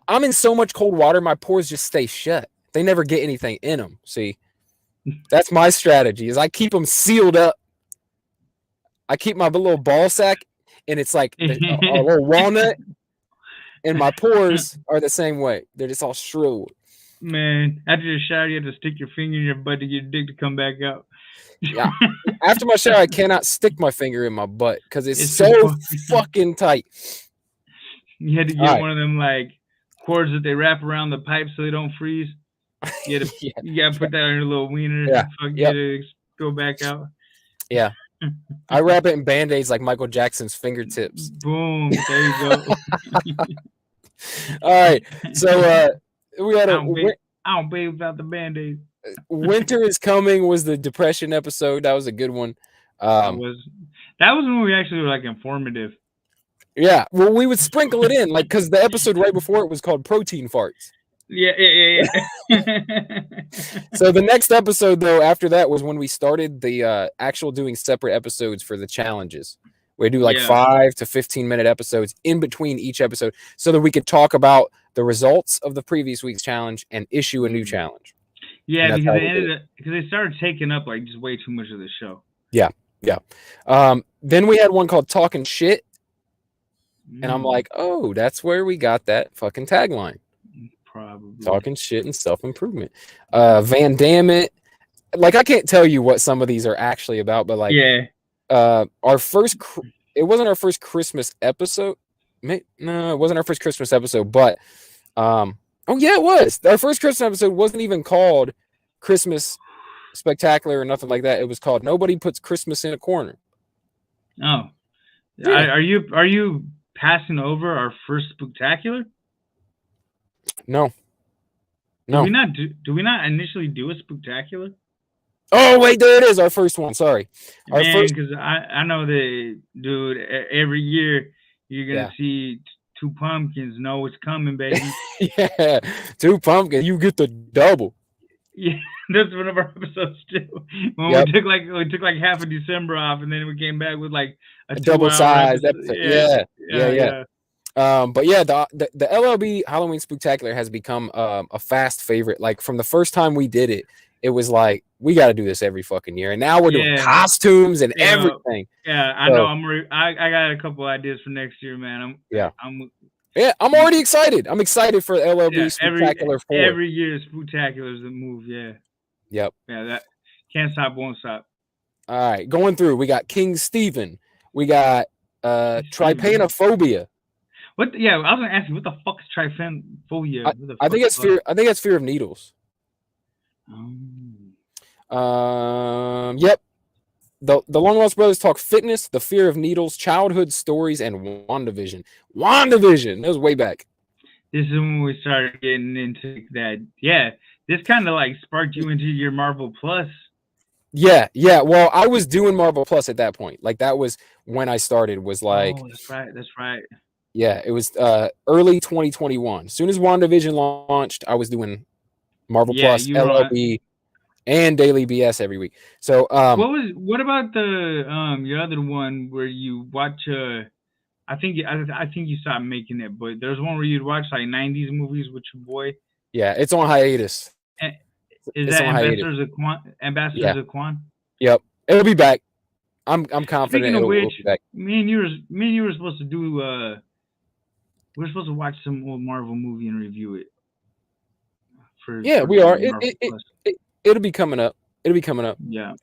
I'm in so much cold water, my pores just stay shut. They never get anything in them. See, that's my strategy. Is I keep them sealed up. I keep my little ball sack, and it's like a little walnut, and my pores are the same way. They're just all shriveled. Man, after your shower, you have to stick your finger in your butt to get your dick to come back out. Yeah. After my shower, I cannot stick my finger in my butt because it's so fucking tight. You had to get one of them like cords that they wrap around the pipe so they don't freeze. You had to, you gotta put that on your little wiener. Yeah. Get it go back out. Yeah. I wrap it in Band-Aids like Michael Jackson's fingertips. Boom. There you go. All right. So we had I don't bathe without the Band-Aid. Winter is Coming was the depression episode. That was a good one. That was when we actually were like informative. Yeah. Well, we would sprinkle it in, like, because the episode right before it was called Protein Farts. Yeah. So the next episode, though, after that was when we started the actual doing separate episodes for the challenges. We do like 5 to 15-minute episodes in between each episode so that we could talk about the results of the previous week's challenge and issue a new challenge. Yeah, because they started taking up like just way too much of the show. Yeah. Then we had one called Talking Shit. And I'm like, oh, that's where we got that fucking tagline. Probably. Talking shit and self-improvement. Van Damme it. Like, I can't tell you what some of these are actually about, but like, our first, it wasn't our first Christmas episode. No, it wasn't our first Christmas episode, but, oh yeah, it was. Our first Christmas episode wasn't even called Christmas Spectacular or nothing like that. It was called Nobody Puts Christmas in a Corner. Oh, yeah. Are you passing over our first Spectacular? No. Do we not initially do a Spectacular? Oh wait, there it is. Our first one. Sorry, because I know that, dude. Every year you're gonna see two pumpkins. Know what's coming, baby. Yeah, two pumpkins. You get the double. Yeah, that's one of our episodes too. When we took like half of December off, and then we came back with like a double size episode. Yeah. But yeah, the LLB Halloween Spooktacular has become a fast favorite. Like from the first time we did it, it was like we got to do this every fucking year, and now we're doing costumes and everything. Yeah, I know. I got a couple ideas for next year, man. I'm already excited. I'm excited for LLB Spooktacular 4. Every year, Spooktacular is the move. Yeah. Yep. Yeah, that can't stop, won't stop. All right, going through. We got King Stephen. We got Trypanophobia. What? Yeah, I was gonna ask you, what the fuck is trypanophobia? I think it's fear. I think it's fear of needles. Yep. The Long Lost Brothers talk fitness, the fear of needles, childhood stories, and WandaVision. WandaVision. That was way back. This is when we started getting into that. Yeah, this kind of like sparked you into your Marvel Plus. Yeah. Well, I was doing Marvel Plus at that point. Like that was when I started. Was like. Oh, that's right. Yeah, it was early 2021. As soon as WandaVision launched, I was doing Marvel Plus, LLB, and Daily BS every week. So what about the your other one where you watch I think you stopped making it, but there's one where you'd watch like 90s movies with your boy. Yeah, it's on hiatus. Is that Ambassadors of Quan? Yep. It'll be back. I'm confident it'll be back. Me and you were supposed to do we're supposed to watch some old Marvel movie and review it. We are. It'll be coming up. Yeah.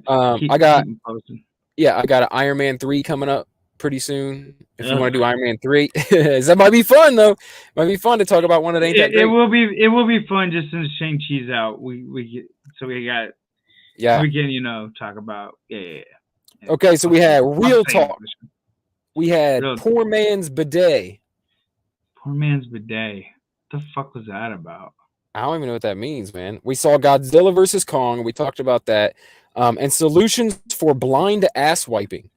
I got an Iron Man 3 coming up pretty soon. If you want to do Iron Man 3, that might be fun though. Might be fun to talk about one of them. It will be fun just since Shang-Chi's out. We can talk about Okay, so we had Real Talk. We had Poor Man's Bidet. Poor man's bidet. What the fuck was that about? I don't even know what that means, man. We saw Godzilla versus Kong. We talked about that. And solutions for blind ass wiping.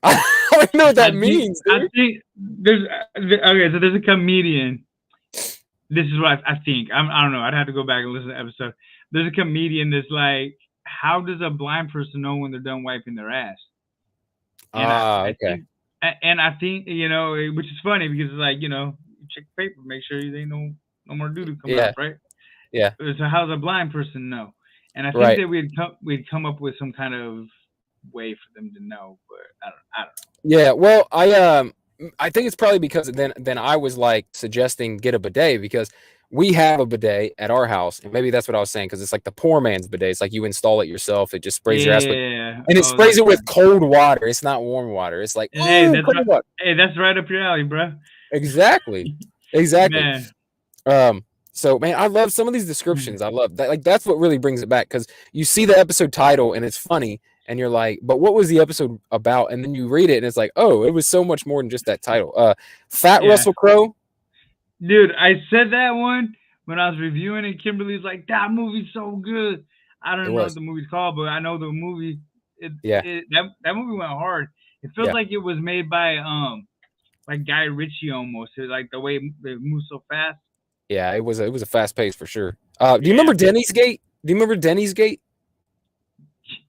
I don't know what that means. I think there's okay. So there's a comedian. This is what I think. I don't know. I'd have to go back and listen to the episode. There's a comedian that's like, how does a blind person know when they're done wiping their ass? And okay. I think, you know, which is funny because it's like, you know, you check the paper, make sure there ain't no more doo-doo coming up, right? Yeah. So how does a blind person know? And I think that we'd come up with some kind of way for them to know, but I don't know. Yeah, well, I think it's probably because then I was like suggesting get a bidet because we have a bidet at our house, and maybe that's what I was saying because it's like the poor man's bidet. It's like you install it yourself. It just sprays your ass with, and it sprays it with cold water. It's not warm water. It's like hey, that's right up your alley, bro. Exactly. Man. So man, I love some of these descriptions. I love that. Like that's what really brings it back because you see the episode title and it's funny. And you're like, but what was the episode about? And then you read it, and it's like, oh, it was so much more than just that title. Russell Crowe. Dude, I said that one when I was reviewing it. Kimberly's like, that movie's so good. I don't know what the movie's called, but I know the movie. That movie went hard. It feels like it was made by like Guy Ritchie almost. It was like the way it moves so fast. Yeah, it was a fast pace for sure. Do you remember Denny's Gate?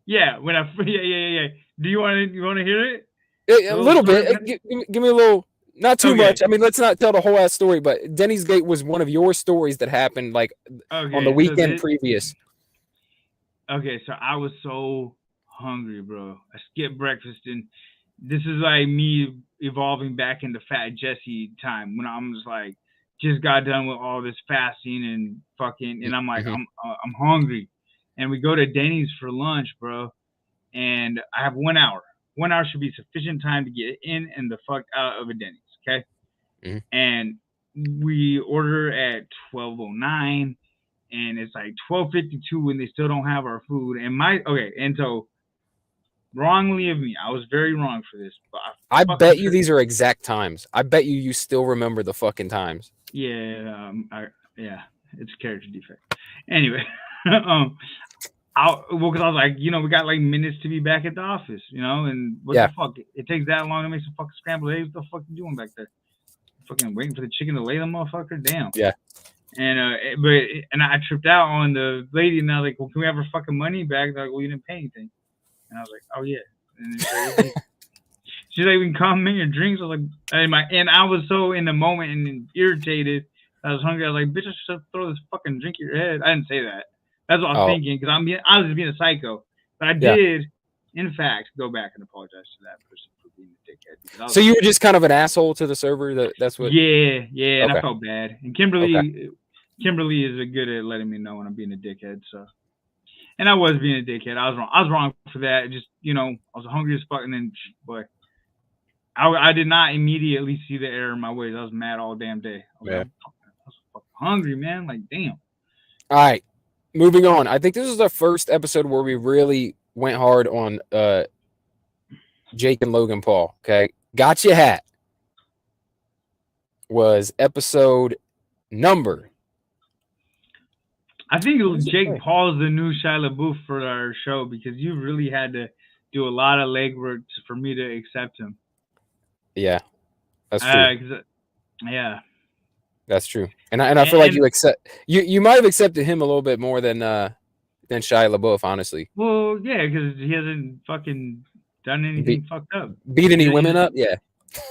Yeah, yeah. Do you want to hear it? A little bit. Give me a little, not too much. I mean, let's not tell the whole ass story, but Denny's Gate was one of your stories that happened like on the weekend previous. Okay, so I was so hungry, bro. I skipped breakfast, and this is like me evolving back into Fat Jesse time when I'm just got done with all this fasting and fucking, and I'm like, I'm hungry. And we go to Denny's for lunch, bro. And I have 1 hour. 1 hour should be sufficient time to get in and the fuck out of a Denny's, okay? Mm-hmm. And we order at 12:09, and it's like 12:52 when they still don't have our food. And so wrongly of me, I was very wrong for this. But I bet you these are exact times. I bet you still remember the fucking times. Yeah, it's a character defect. Anyway. Because I was like, you know, we got like minutes to be back at the office, you know, and what the fuck? It takes that long to make some fucking scrambled eggs. What the fuck you doing back there? Fucking waiting for the chicken to lay the motherfucker? Damn. Yeah. And I tripped out on the lady, and I was like, well, can we have our fucking money back? They're like, well, you didn't pay anything. And I was like, oh yeah. And she's like, we can come in your drinks. I was like, and I was so in the moment and irritated. I was hungry. I was like, bitch, I should throw this fucking drink at your head. I didn't say that. That's what I was thinking, because I was just being a psycho. But I did, in fact, go back and apologize to that person for being a dickhead. So you were just kind of an asshole to the server? That's what? Yeah, and I felt bad. And Kimberly is good at letting me know when I'm being a dickhead. So, and I was being a dickhead. I was wrong. I was wrong for that. Just, you know, I was hungry as fuck, and then, boy, I did not immediately see the error in my ways. I was mad all damn day. I was fucking hungry, man. Like, damn. All right. Moving on. I think this is the first episode where we really went hard on Jake and Logan Paul. Okay. Gotcha Hat was episode number. I think Jake Paul's the new Shia LaBeouf for our show, because you really had to do a lot of legwork for me to accept him. Yeah. That's true. Yeah. That's true, and I feel like you might have accepted him a little bit more than Shia LaBeouf, honestly. Well, yeah, because he hasn't fucking done anything fucked up. Beat any women up? Yeah.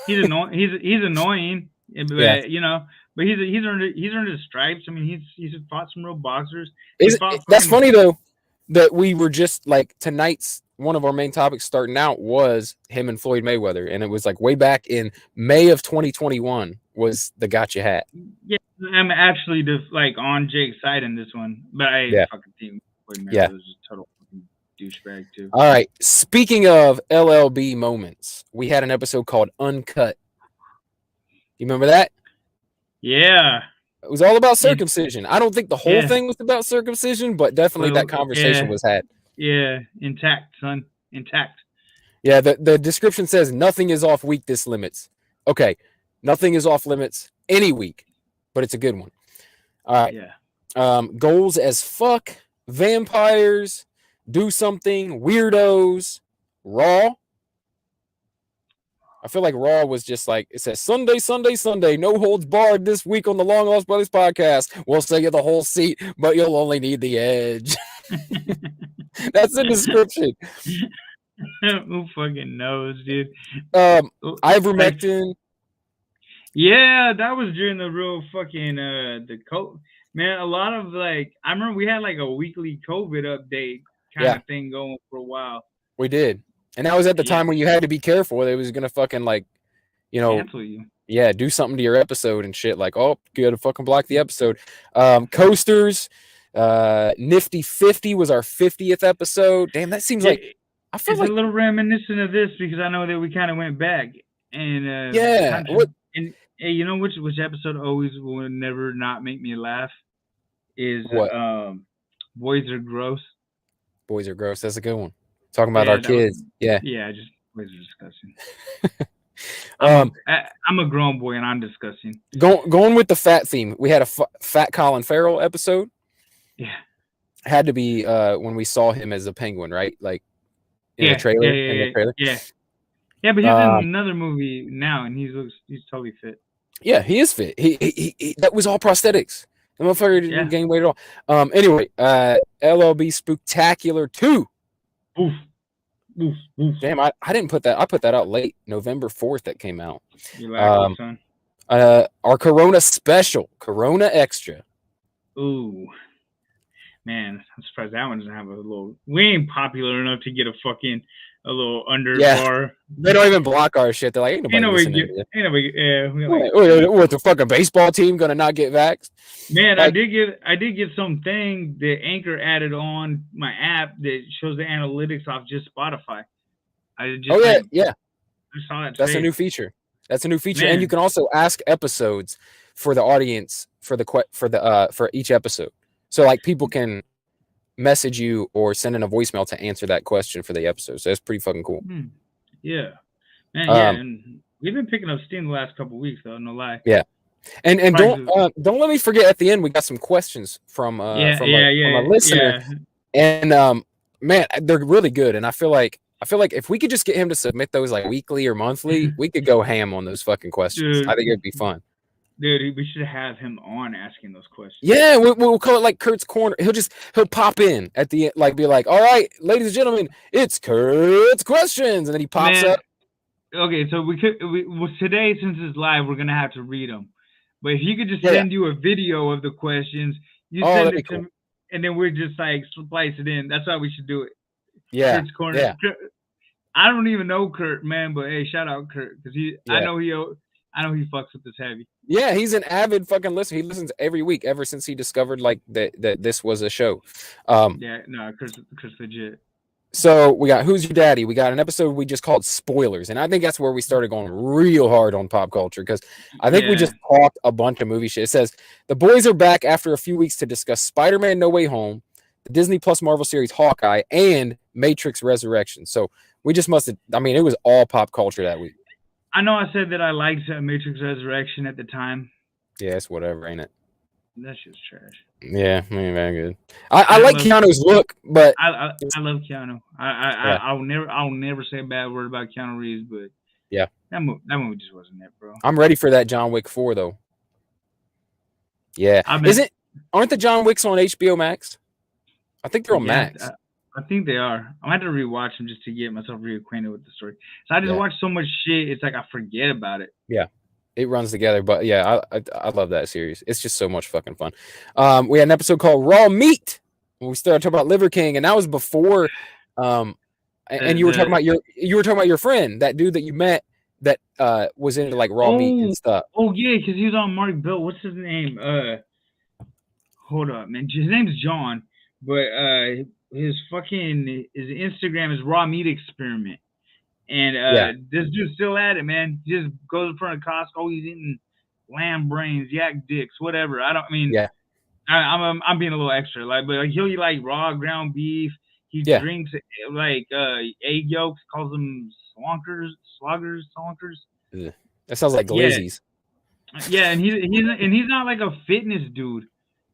He's annoying. He's annoying, but you know, but he's earned his stripes. I mean, he's fought some real boxers. That's funny though, that we were just like tonight's one of our main topics starting out was him and Floyd Mayweather, and it was like way back in May of 2021 was the Gotcha Hat. Yeah, I'm actually just like on Jake's side in this one, but I fucking think Floyd Mayweather was a total fucking douchebag too. All right, speaking of LLB moments, we had an episode called Uncut. You remember that? Yeah. It was all about circumcision. I don't think the whole thing was about circumcision, but definitely that conversation was had. Yeah, intact, son. Intact. Yeah, the description says nothing is off weakness limits. Okay, Nothing is off limits any week, but it's a good one. All right. Yeah. Goals as fuck, vampires, do something, weirdos, Raw. I feel like Raw was just like, it says Sunday, Sunday, Sunday, no holds barred this week on the Long Lost Brothers podcast. We'll sell you the whole seat, but you'll only need the edge. That's the description. Who fucking knows, dude? Ivermectin. Yeah, that was during the real fucking the COVID. Man, a lot of like, I remember we had like a weekly COVID update kind of thing going for a while. We did. And that was at the time when you had to be careful. It was gonna fucking like, you know, cancel you. Yeah, do something to your episode and shit. Like, oh, you gotta fucking block the episode. Coasters. Nifty 50 was our 50th episode. Damn, that seems like I feel like a little reminiscent of this because I know that we kind of went back and and hey, you know which episode always will never not make me laugh is what? Boys Are Gross. Boys Are Gross. That's a good one. Talking about our kids. Yeah, just boys are disgusting. I'm a grown boy and I'm disgusting. Going with the fat theme. We had a fat Colin Farrell episode. Yeah, had to be when we saw him as a penguin, right? Like in the trailer. Yeah, but he's in another movie now, and he's totally fit. Yeah, he is fit. He that was all prosthetics. The motherfucker didn't gain weight at all. Anyway, LLB Spooktacular 2. Oof. Damn, I didn't put that. I put that out late, November 4th. That came out. You like it, son? Our Corona special, Corona Extra. Ooh. Man, I'm surprised that one doesn't have a little. We ain't popular enough to get a little under bar. They don't even block our shit. They're like, ain't nobody. What the fucking baseball team gonna not get vaxxed? Man, like, I did get something that Anchor added on my app that shows the analytics off just Spotify. I saw that. Today. That's a new feature. Man. And you can also ask episodes for the audience for each episode. So like people can message you or send in a voicemail to answer that question for the episode. So that's pretty fucking cool. Yeah. Man, and we've been picking up steam the last couple of weeks though, no lie. Yeah. And don't let me forget at the end we got some questions from a listener. Yeah. And man, they're really good. And I feel like if we could just get him to submit those like weekly or monthly, we could go ham on those fucking questions. Dude, I think it'd be fun. Dude, we should have him on asking those questions. Yeah, we'll call it like Kurt's Corner. He'll pop in at the end, like be like, all right, ladies and gentlemen, it's Kurt's Questions. And then he pops up. Okay, so today, since it's live, we're going to have to read them. But if he could just send you a video of the questions, you send it to me, and then we're just like splice it in. That's how we should do it. Yeah. Kurt's Corner. Yeah. I don't even know Kurt, man, but hey, shout out Kurt because I know he fucks with this heavy. Yeah, he's an avid fucking listener. He listens every week ever since he discovered like that this was a show. Chris legit. So we got Who's Your Daddy? We got an episode we just called Spoilers, and I think that's where we started going real hard on pop culture because I think we just talked a bunch of movie shit. It says the boys are back after a few weeks to discuss Spider-Man: No Way Home, the Disney Plus Marvel series Hawkeye, and Matrix Resurrection. So we just must have. I mean, it was all pop culture that week. I know I said that I liked Matrix Resurrection at the time. Yeah, it's whatever, ain't it? That shit's trash. Yeah, I mean, very good. I like Keanu's look, but I love Keanu. I'll never say a bad word about Keanu Reeves, but yeah, that movie just wasn't it, bro. I'm ready for that John Wick 4 though. Yeah, aren't the John Wicks on HBO Max? I think they're on Max. I think they are. I'm gonna have to rewatch them just to get myself reacquainted with the story. So I just watch so much shit. It's like I forget about it. Yeah, it runs together. But yeah, I love that series. It's just so much fucking fun. We had an episode called Raw Meat when we started talking about Liver King, and that was before. And you were talking about your friend, that dude that you met that was into like raw meat and stuff. Oh yeah, because he was on Mark Bill. What's his name? Hold up, man. His name's John, but his Instagram is Raw Meat Experiment, and this dude's still at it, man. He just goes in front of Costco. He's eating lamb brains, yak dicks, whatever. I'm being a little extra, but he'll eat like raw ground beef. He drinks like egg yolks, calls them sloggers. That sounds like glizzies. Yeah, and he's not like a fitness dude.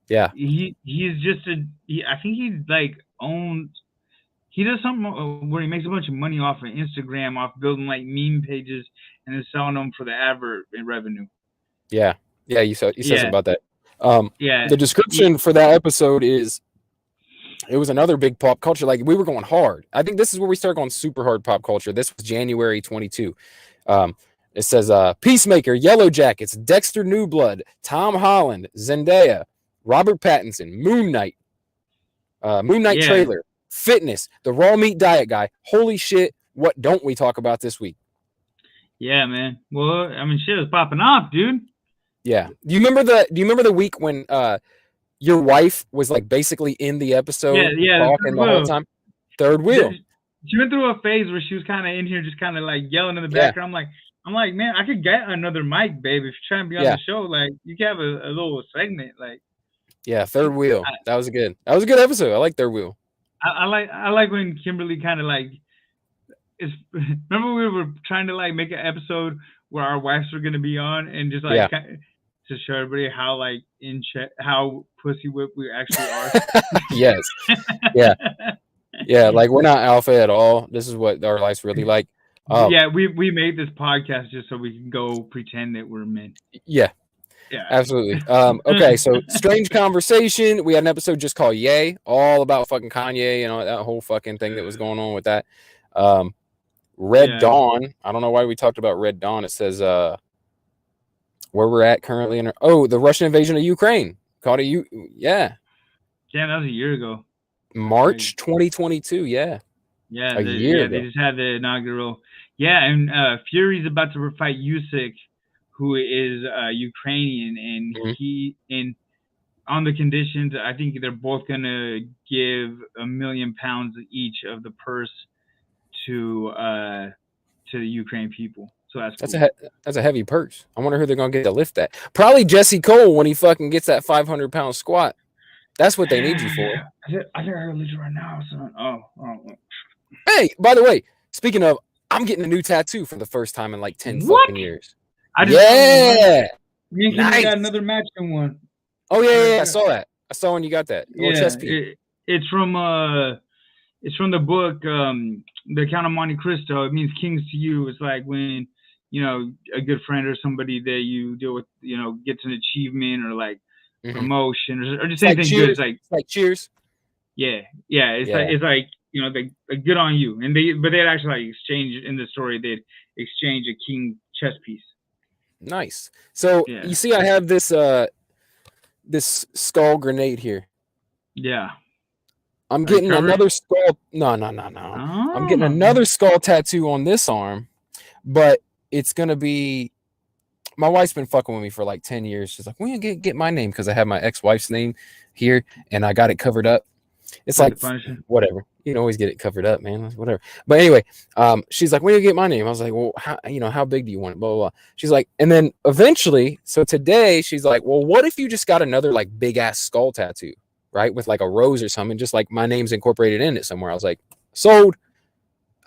Yeah, He's just I think he's like owns. He does something where he makes a bunch of money off of Instagram, off building like meme pages, and then selling them for the advert revenue. yeah, yeah. You said something Yeah, about that. yeah, The description for that episode is it was another big pop culture. Like we were going hard. I think this is where we start going super hard pop culture. This was January 22. Um, it says Peacemaker, Yellow Jackets, Dexter Newblood, Tom Holland, Zendaya, Robert Pattinson, Moon Knight yeah, trailer, fitness, the raw meat diet guy. Holy shit! What don't we talk about this week? yeah, man. Well, I mean, shit was popping off, dude. Yeah. Do you remember the week when your wife was like basically in the Yeah, episode yeah, the talking third the whole wheel. time? Third wheel. She went through a phase where she was kind of in here, just kind of like yelling in the Yeah. background. I'm like, man, I could get another mic, babe. If you're trying to be on Yeah. the show, like, you can have a little segment. Like, Yeah, third wheel. That was a good episode. I like third wheel. I like when Kimberly kind of like is. Remember we were trying to like make an episode where our wives were gonna be on and just like Yeah. to show everybody how like how pussy whip we actually are. Yes. Yeah. Yeah, like we're not alpha at all. This is what our life's really like. Yeah, we made this podcast just so we can go pretend that we're men. Yeah. Yeah. Absolutely. Okay, so strange conversation. We had an episode just called Yay, all about fucking Kanye, that whole fucking thing that was going on with that. Red Dawn. I don't know why we talked about Red Dawn. It says where we're at currently the Russian invasion of Ukraine. Called it yeah. Yeah, that was a year ago. March 2022, yeah. Yeah, a year they ago. just had the inaugural. Yeah, and Fury's about to fight Usyk, who is Ukrainian, and Mm-hmm. On the conditions, I think they're both gonna give £1 million each of the purse to the Ukraine people. So that's cool. That's a heavy purse. I wonder who they're gonna get to lift that. Probably Jesse Koll when he fucking gets that 500-pound squat. That's what they need you for. I think I heard it right now, son. Oh. Hey, by the way, speaking of, I'm getting a new tattoo for the first time in like 10 fucking years. Yeah. Me and Kenny got another matching one. Oh yeah, I saw that. I saw when you got that. Yeah, it's from the book The Count of Monte Cristo. It means kings to you. It's like when a good friend or somebody that you deal with gets an achievement or like promotion or just anything good. It's like cheers. Yeah. It's like they good on you, and they'd actually like exchange in the story. They'd exchange a king chess piece. Nice. So you see, I have this this skull grenade here. Yeah. I'm getting another skull. No. I'm getting another skull tattoo on this arm, but it's gonna be. My wife's been fucking with me for like 10 years. She's like, "When you get my name?" Because I have my ex-wife's name here, and I got it covered up. It's like whatever. You can always get it covered up, man. Whatever. But anyway, she's like, "When you get my name?" I was like, "Well, how big do you want it?" Blah blah blah. She's like, and then eventually, so today, she's like, "Well, what if you just got another like big ass skull tattoo, right, with like a rose or something, just like my name's incorporated in it somewhere?" I was like, "Sold."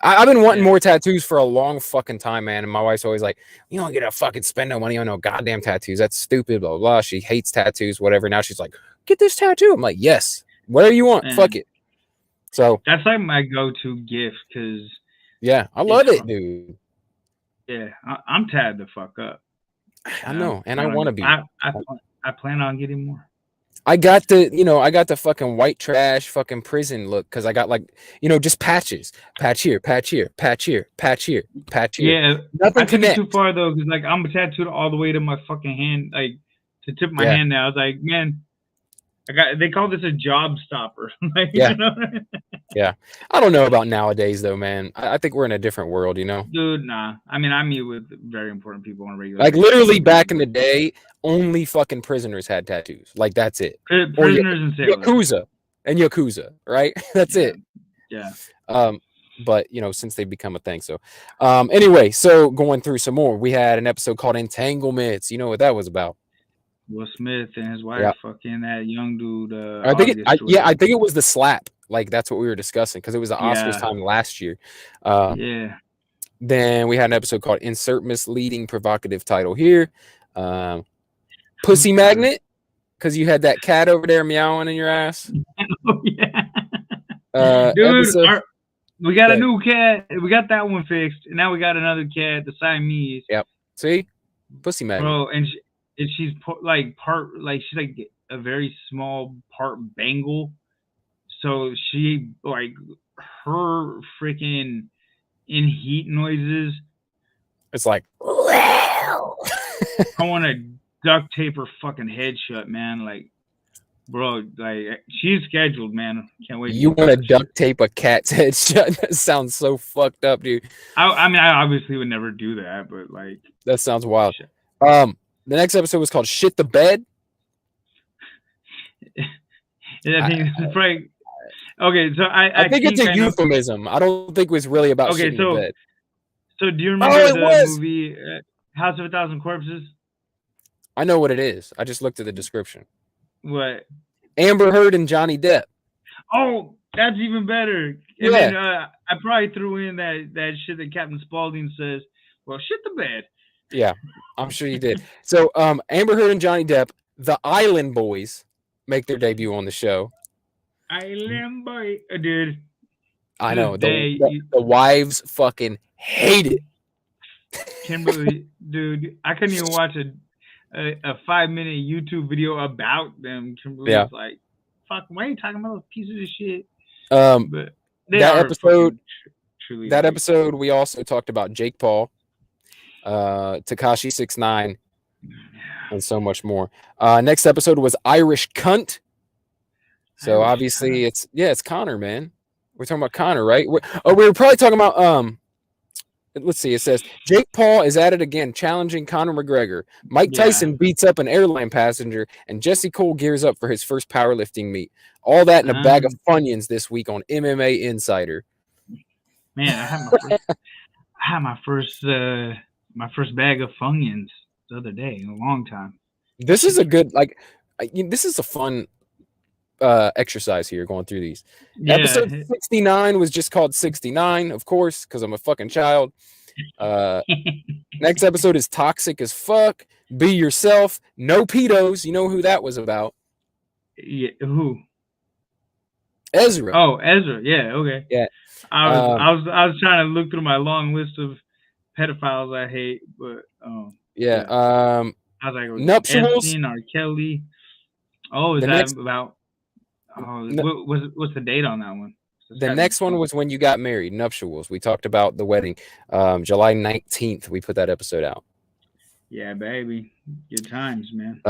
I've been wanting more tattoos for a long fucking time, man. And my wife's always like, "You don't get to fucking spend no money on no goddamn tattoos. That's stupid." Blah blah blah. She hates tattoos, whatever. Now she's like, "Get this tattoo." I'm like, "Yes, whatever you want, fuck it." So that's like my go-to gift because I love it, dude. Yeah, I'm tagged the fuck up. I know, and I want to be. I plan on getting more. I got the fucking white trash fucking prison look because I got like just patches, patch here, patch here, patch here, patch here, patch here. Yeah, nothing connects. Too far though, because like I'm tattooed all the way to my fucking hand, like to tip of my hand now. I was like, man. They call this a job stopper. Like, yeah. Yeah. I don't know about nowadays though, man. I think we're in a different world, Dude, nah. I mean, I meet with very important people on a regular basis. Like literally back in the day, only fucking prisoners had tattoos. Like that's it. Prisoners and sailors. Yakuza, right? That's it. Yeah. But since they've become a thing. So anyway, so going through some more, we had an episode called Entanglements. You know what that was about? Will Smith and his wife fucking that young dude. I think it was the slap. Like that's what we were discussing because it was the Oscars time last year. Yeah. Then we had an episode called "Insert Misleading Provocative Title" here. Pussy Magnet, because you had that cat over there meowing in your ass. Oh, yeah. Dude, Episode. we got a new cat. We got that one fixed. And now we got another cat, the Siamese. Yep. See? Pussy Magnet. Bro, and she's like she's like a very small part Bengal. So she like her freaking in heat noises. It's like I want to duct tape her fucking head shut, man. Like, bro, like she's scheduled, man. Can't wait. You want to duct tape a cat's head shut? That sounds so fucked up, dude. I mean, I obviously would never do that, but like that sounds wild. The next episode was called "Shit the Bed." I think it's probably okay. So I think it's a euphemism. I don't think it was really about shit the bed. So do you remember the movie House of a Thousand Corpses? I know what it is. I just looked at the description. What? Amber Heard and Johnny Depp. Oh, that's even better. And then I probably threw in that shit that Captain Spaulding says. Well, shit the bed. Yeah, I'm sure you did. So Amber Heard and Johnny Depp, the Island Boys, make their debut on the show. Island Boy, dude. I know. The wives fucking hate it. Kimberly, dude, I couldn't even watch a 5-minute YouTube video about them. Kimberly was like, fuck, why are you talking about those pieces of shit? But that episode, we also talked about Jake Paul, Tekashi 6ix9ine, and so much more. Next episode was Irish Cunt. So obviously it's Connor, man. We're talking about Connor, right? We were probably talking about let's see. It says Jake Paul is at it again, challenging Conor McGregor. Mike Tyson beats up an airline passenger, and Jesse Koll gears up for his first powerlifting meet. All that in a bag of Funyuns this week on MMA Insider. Man, I had my first bag of Funyuns the other day in a long time. This is a good this is a fun exercise here going through these. Episode 69 was just called 69, of course, because I'm a fucking child. Next episode is Toxic as Fuck. Be Yourself. No Pedos. You know who that was about? Yeah, who? Ezra. Oh, Ezra. Yeah, okay. Yeah. I was trying to look through my long list of pedophiles I hate, but I was like, Nuptials. Epstein, R. Kelly. Oh, is that about? Oh, what's the date on that one? The next one was When You Got Married, Nuptials. We talked about the wedding. July 19th, we put that episode out. Yeah, baby. Good times, man.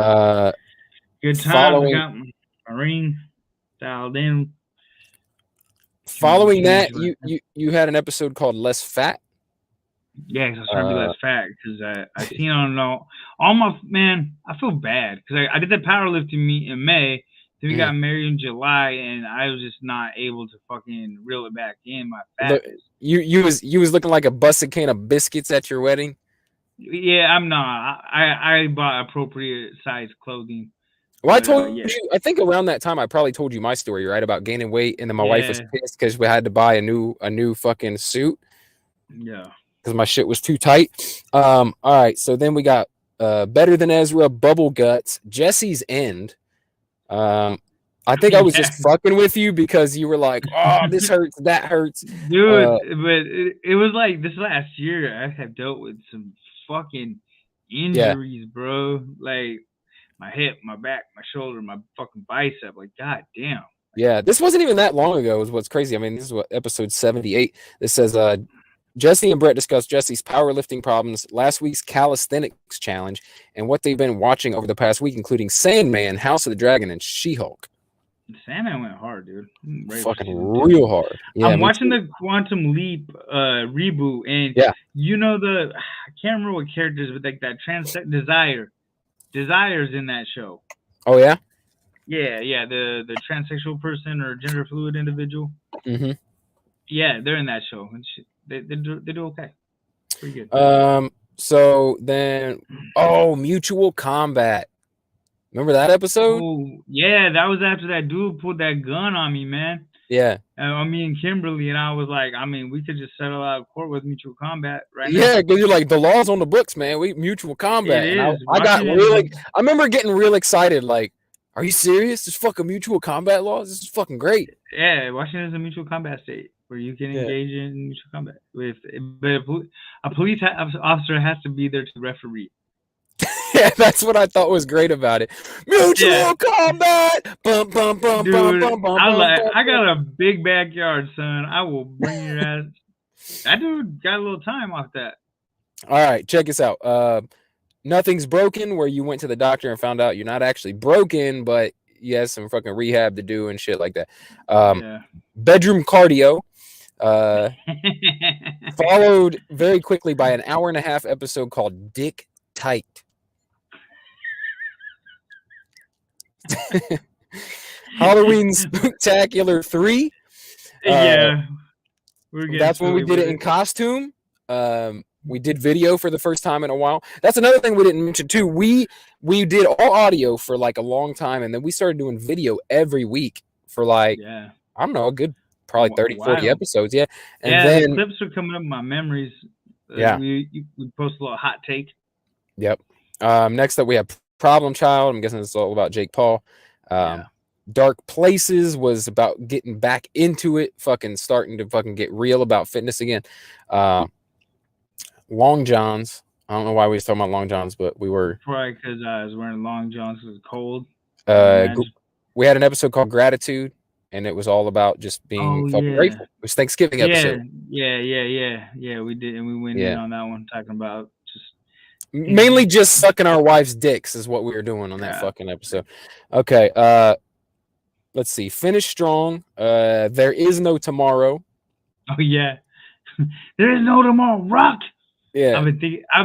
Good times. I got my ring dialed in. Following that, you had an episode called Less Fat. Yeah, because I was trying to be less fat because I seen on all my man. I feel bad because I did that powerlifting meet in May. Then we got married in July, and I was just not able to fucking reel it back in. My fatness. You was looking like a busted can of biscuits at your wedding. Yeah, I'm not. I bought appropriate size clothing. Well, I told you. I think around that time, I probably told you my story, right, about gaining weight, and then my wife was pissed because we had to buy a new fucking suit. Yeah. Because my shit was too tight. All right, so then we got Better Than Ezra, Bubble Guts, Jesse's End. I think I was just fucking with you because you were like, oh, this hurts, that hurts. Dude, but it was like this last year I have dealt with some fucking injuries, bro. Like my hip, my back, my shoulder, my fucking bicep. Like, god damn. Yeah, this wasn't even that long ago is what's crazy. I mean, this is what episode 78. This says Jesse and Brett discussed Jesse's powerlifting problems, last week's calisthenics challenge, and what they've been watching over the past week, including Sandman, House of the Dragon, and She-Hulk. Sandman went hard, dude. Fucking real hard. Yeah, I'm watching the Quantum Leap reboot, and you know I can't remember what characters, but like that Desire's in that show. Oh yeah. Yeah, the transsexual person or gender fluid individual. Mm-hmm. Yeah, they're in that show, and they do okay. Pretty good. So then, Mutual Combat. Remember that episode? Oh, yeah, that was after that dude pulled that gun on me, man. Yeah. Me and Kimberly, and I was like, I mean, we could just settle out of court with mutual combat right now. Yeah, because you're like, the law's on the books, man. We mutual combat. It And is. I got Washington really, is- I remember getting real excited. Like, are you serious? This fucking mutual combat laws? This is fucking great. Yeah, Washington is a mutual combat state where you can engage in mutual combat. But a police officer has to be there to referee. Yeah, that's what I thought was great about it. Mutual combat. Bum, bum, bum, Dude, bum, bum, bum, I got a big backyard, son. I will bring your ass. That dude got a little time off that. All right, check this out. Nothing's Broken, where you went to the doctor and found out you're not actually broken, but you had some fucking rehab to do and shit like that. Bedroom Cardio. Followed very quickly by an 1.5-hour episode called Dick Tight. Halloween Spooktacular 3. Yeah. That's when we did it in costume. We did video for the first time in a while. That's another thing we didn't mention too. We did all audio for like a long time, and then we started doing video every week for like I don't know, a good probably 30, 40 episodes. Yeah. And then the clips are coming up in my memories. We post a little hot take. Yep. Next up we have Problem Child. I'm guessing it's all about Jake Paul. Dark Places was about getting back into it, starting to get real about fitness again. Long Johns. I don't know why we were talking about Long Johns, but we were. Probably because I was wearing long johns because it's cold. We had an episode called Gratitude, and it was all about just being grateful. It was Thanksgiving episode. Yeah. We did, and we went in on that one talking about just mainly just sucking our wives' dicks is what we were doing on that fucking episode. Okay. Let's see. Finish Strong. There is no tomorrow. Oh yeah. There is no tomorrow. Rock. Yeah. I've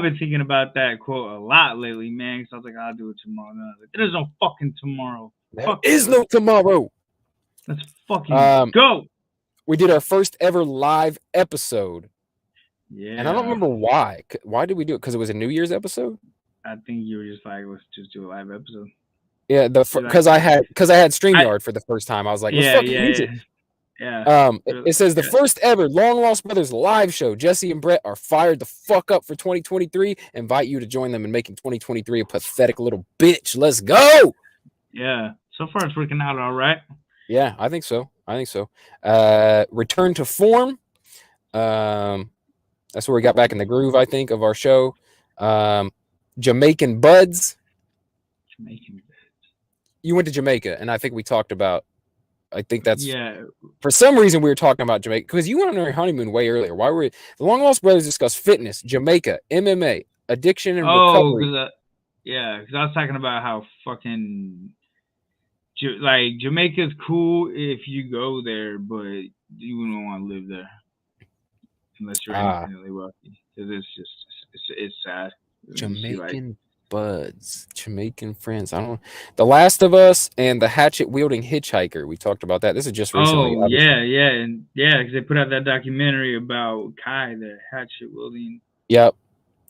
been thinking about that quote a lot lately, man. Because I was like, I'll do it tomorrow. No, there's no fucking tomorrow. There is no tomorrow. Let's fucking go. We did our first ever live episode. Yeah. And I don't remember why. Why did we do it? Because it was a New Year's episode? I think you were just like, let's just do a live episode. Yeah, because I had StreamYard for the first time. I was like, let's fucking use it. Yeah. It says the first ever Long Lost Brothers live show. Jesse and Brett are fired the fuck up for 2023. Invite you to join them in making 2023 a pathetic little bitch. Let's go. Yeah. So far it's working out all right. Yeah, I think so. Return to Form. That's where we got back in the groove, I think, of our show. Jamaican Buds. You went to Jamaica, and I think we talked about. I think that's for some reason we were talking about Jamaica because you went on your honeymoon way earlier. Why were the Long Lost Brothers discuss fitness, Jamaica, MMA, addiction, and recovery? Because I was talking about how fucking like Jamaica's cool if you go there, but you wouldn't want to live there unless you're independently wealthy. Because it's sad. Jamaican buds, Jamaican friends. I don't know. The Last of Us and the hatchet wielding hitchhiker. We talked about that. This is just recently. Oh because they put out that documentary about Kai, the hatchet wielding. Yep.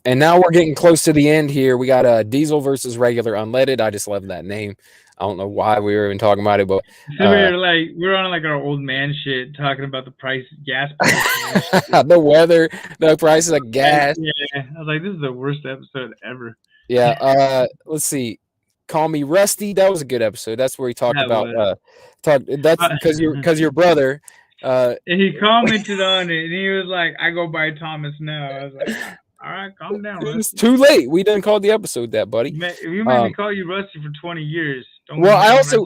And now we're getting close to the end here. We got diesel versus regular unleaded. I just love that name. I don't know why we were even talking about it, but we're on like our old man shit talking about the gas prices. The weather, the prices of gas. Yeah, I was like, this is the worst episode ever. Yeah. Let's see. Call Me Rusty. That was a good episode. That's where he talked about that's because your brother. And he commented on it, and he was like, "I go by Thomas now." I was like, "All right, calm down, Rusty." It's too late. We didn't call the episode that, buddy. You made me call you Rusty for 20 years. I also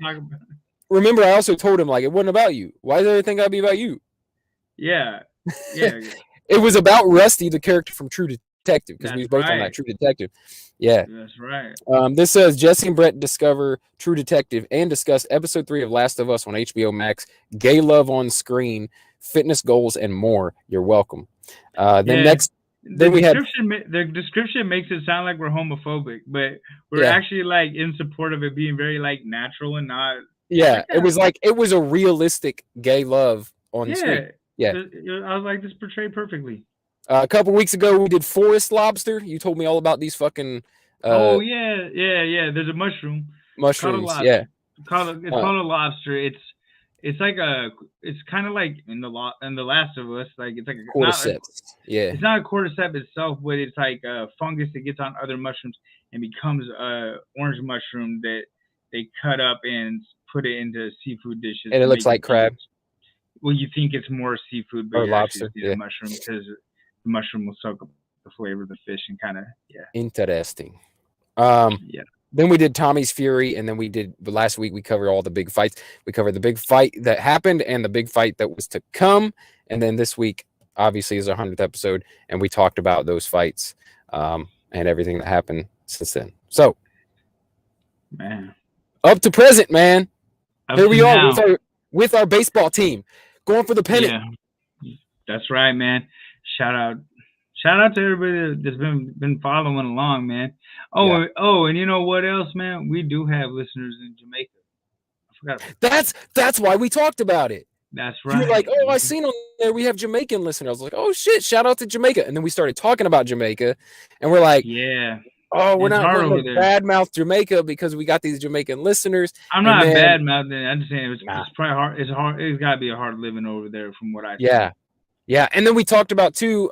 remember. I also told him like it wasn't about you. Why does everything gotta be about you? Yeah. It was about Rusty, the character from True Detective, because we were both on that True Detective. Yeah, that's right. This says Jesse and Brett discover True Detective and discuss episode 3 of Last of Us on HBO Max, gay love on screen, fitness goals, and more. You're welcome. The description makes it sound like we're homophobic, but we're actually like in support of it being very like natural and not. Yeah, it was a realistic gay love on the screen. Yeah, I was like, this portrayed perfectly. A couple weeks ago, we did Forest Lobster. You told me all about these fucking. There's a mushroom. Mushrooms, it's called a lobster. it's like it's kind of like in the Last of Us, like it's like Cordyceps. Yeah. it's not a cordyceps itself, but it's like a fungus that gets on other mushrooms and becomes a orange mushroom that they cut up and put it into seafood dishes. And it to looks make like crab. Well, you think it's more seafood, but Or you're actually lobster. just eating a mushroom because the mushroom will soak up the flavor of the fish and kind of Interesting. Yeah. Then we did Tommy's Fury, and then we did last week. We covered all the big fights. We covered the big fight that happened and the big fight that was to come. And then this week, obviously, is our 100th episode, and we talked about those fights and everything that happened since then. So, man, up to present, man. Here we are with our baseball team going for the pennant. Yeah, that's right, man. Shout out to everybody that's been following along, man. Oh, and you know what else, man? We do have listeners in Jamaica. I forgot. That's why we talked about it. That's right. You were like, oh, I seen on there we have Jamaican listeners. I was like, oh shit, shout out to Jamaica. And then we started talking about Jamaica, and we're like, yeah. Oh, we're not going to badmouth Jamaica because we got these Jamaican listeners. I'm not badmouthing. I'm just saying it's probably hard. It's hard. It's got to be a hard living over there, from what I see. Yeah. And then we talked about too,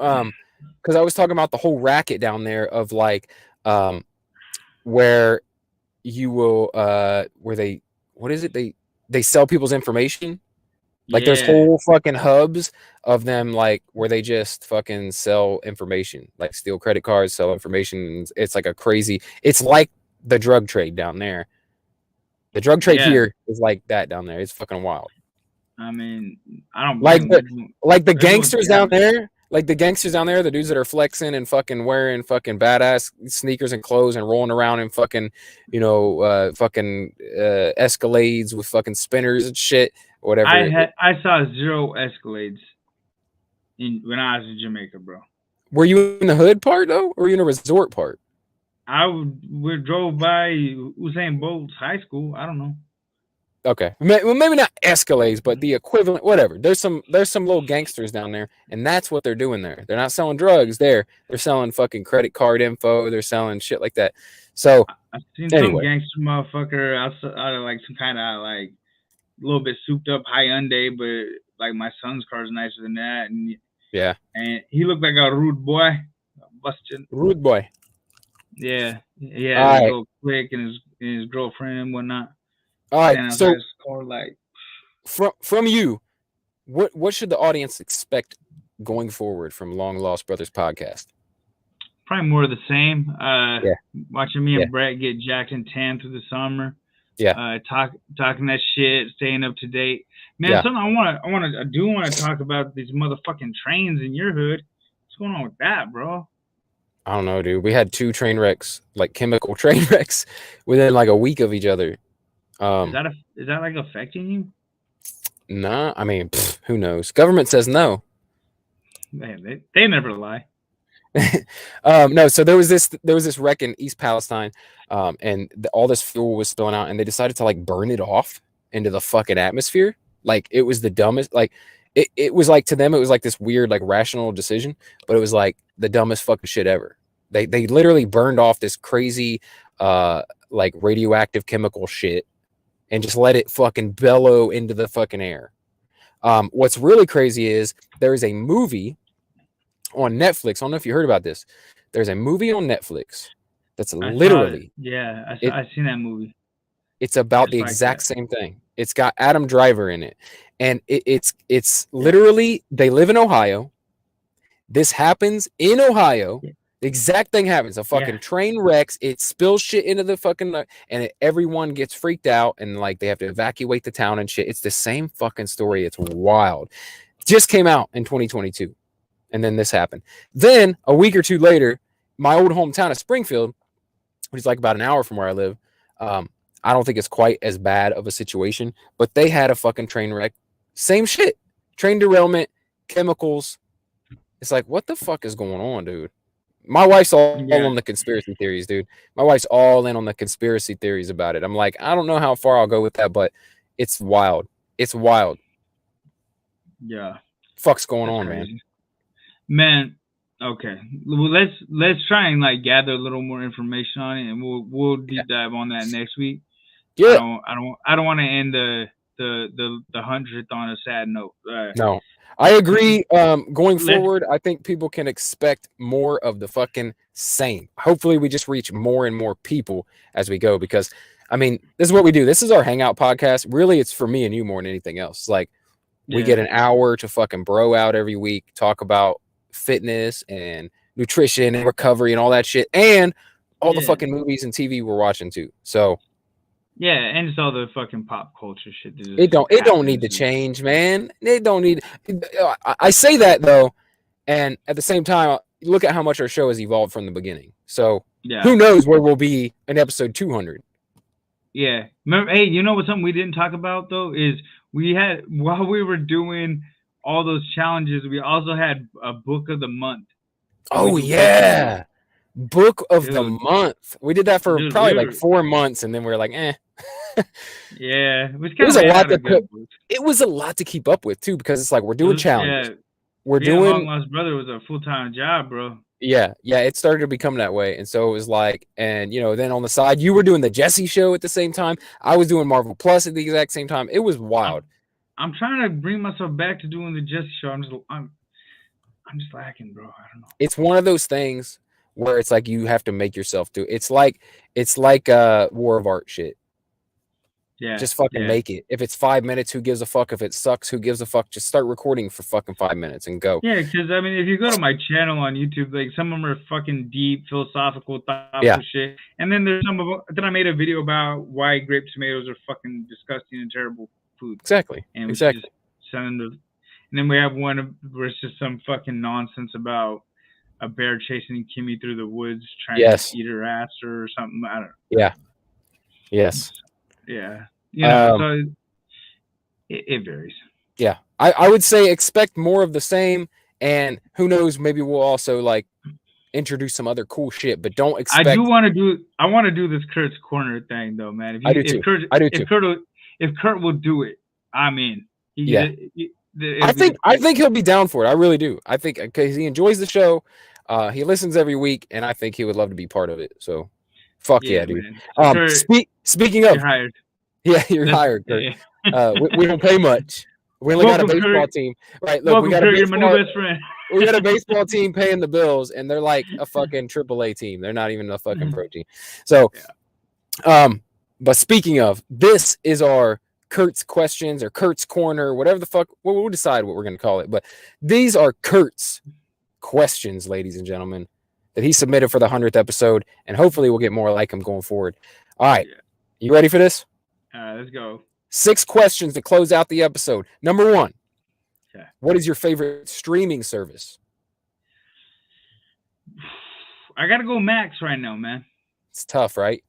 because I was talking about the whole racket down there of like, where you will, where they, what is it? They sell people's information. Like there's whole fucking hubs of them, like where they just fucking sell information, like steal credit cards, sell information. It's like it's like the drug trade down there. The drug trade here is like that down there. It's fucking wild. I mean, I don't like the gangsters down there. Like the gangsters down there, the dudes that are flexing and fucking wearing fucking badass sneakers and clothes and rolling around in fucking, Escalades with fucking spinners and shit. Whatever. I saw 0 Escalades when I was in Jamaica, bro. Were you in the hood part though, or were you in a resort part? We drove by Usain Bolt's high school. I don't know. Okay, well maybe not Escalades, but the equivalent. Whatever. There's some little gangsters down there, and that's what they're doing there. They're not selling drugs there. They're selling fucking credit card info. They're selling shit like that. So I've seen some gangster motherfucker out of like some kind of like a little bit souped up Hyundai, but like my son's car's nicer than that, and and he looked like a rude boy, rude boy. Yeah, a little quick and his girlfriend and whatnot. All right, so from you, what should the audience expect going forward from Long Lost Brothers podcast? Probably more of the same. Watching me and Brett get jacked and tan through the summer. Talking that shit, staying up to date. Man, something I do want to talk about these motherfucking trains in your hood. What's going on with that, bro? I don't know, dude. We had 2 train wrecks, like chemical train wrecks, within like a week of each other. Is that like affecting you? Nah, I mean, who knows? Government says no. Man, they never lie. No, so there was this wreck in East Palestine, and all this fuel was spilling out, and they decided to like burn it off into the fucking atmosphere. Like it was the dumbest. Like it was like, to them it was like this weird like rational decision, but it was like the dumbest fucking shit ever. They literally burned off this crazy like radioactive chemical shit and just let it fucking bellow into the fucking air. What's really crazy is there is a movie on Netflix. I don't know if you heard about this. There's a movie on Netflix that's literally. I've seen that movie. It's about the exact same thing. It's got Adam Driver in it. And it's literally, they live in Ohio. This happens in Ohio. The exact thing happens. A fucking train wrecks. It spills shit into the fucking, and everyone gets freaked out, and like they have to evacuate the town and shit. It's the same fucking story. It's wild. Just came out in 2022, and then this happened. Then a week or two later, my old hometown of Springfield, which is like about an hour from where I live, I don't think it's quite as bad of a situation, but they had a fucking train wreck. Same shit. Train derailment, chemicals. It's like, what the fuck is going on, dude? My wife's all on the conspiracy theories, dude. My wife's all in on the conspiracy theories about it. I'm like, I don't know how far I'll go with that, but it's wild. It's wild. Yeah. Fuck's going on, man. Man, okay. Well, let's try and like gather a little more information on it, and we'll deep dive on that next week. Yeah. I don't want to end the the 100th on a sad note. No, I agree. Going Let forward, I think people can expect more of the fucking same. Hopefully, we just reach more and more people as we go. Because, I mean, this is what we do. This is our hangout podcast. Really, it's for me and you more than anything else. Like, we get an hour to fucking bro out every week, talk about fitness and nutrition and recovery and all that shit, and all the fucking movies and TV we're watching too. So. Yeah, and it's all the fucking pop culture shit. It don't need to change, man. It don't need. I say that though, and at the same time, look at how much our show has evolved from the beginning. So who knows where we'll be in episode 200? Yeah. Remember, hey, you know what? Something we didn't talk about though is we had, while we were doing all those challenges, we also had a book of the month. Oh yeah, book of the month. We did that for probably like 4 months, and then we were like, eh. Yeah, it was a lot to keep up with too, because it's like we're doing challenges. We're doing Long Lost Brother was a full-time job, bro. Yeah, it started to become that way, and so it was like, and then on the side, you were doing the Jesse show at the same time. I was doing Marvel Plus at the exact same time. It was wild. I'm trying to bring myself back to doing the Jesse show. I'm just lacking, bro. I don't know. It's one of those things where it's like you have to make yourself do it. It's like War of Art shit. Yeah. Just fucking make it. If it's 5 minutes, who gives a fuck? If it sucks, who gives a fuck? Just start recording for fucking 5 minutes and go. Yeah, because I mean, if you go to my channel on YouTube, like some of them are fucking deep, philosophical, thoughtful shit. And then there's some of them that I made a video about why grape tomatoes are fucking disgusting and terrible food. Exactly. And and then we have one where it's just some fucking nonsense about a bear chasing Kimmy through the woods trying to eat her ass or something. I don't know. Yeah. Yes. Yeah. You know, so it varies. Yeah. I would say expect more of the same, and who knows, maybe we'll also like introduce some other cool shit, but don't expect. I want to do this Kurt's Corner thing though, man. I do too. If Kurt will do it, I mean, I think he'll be down for it. I really do. I think because he enjoys the show, he listens every week, and I think he would love to be part of it. So, fuck yeah, dude. Kurt, speaking of, you're hired. Yeah, you're hired, Kurt. We don't pay much. We only got a baseball team, right? Look, we got Kurt, you're my new best friend. We got a baseball team paying the bills, and they're like a fucking AAA team. They're not even a fucking pro team. So, but speaking of, this is our Kurt's questions or Kurt's Corner, whatever the fuck. We'll decide what we're going to call it. But these are Kurt's questions, ladies and gentlemen, that he submitted for the 100th episode, and hopefully we'll get more like him going forward. All right. You ready for this? Let's go. 6 questions to close out the episode. Number 1. Okay. What is your favorite streaming service? I got to go Max right now, man. It's tough, right?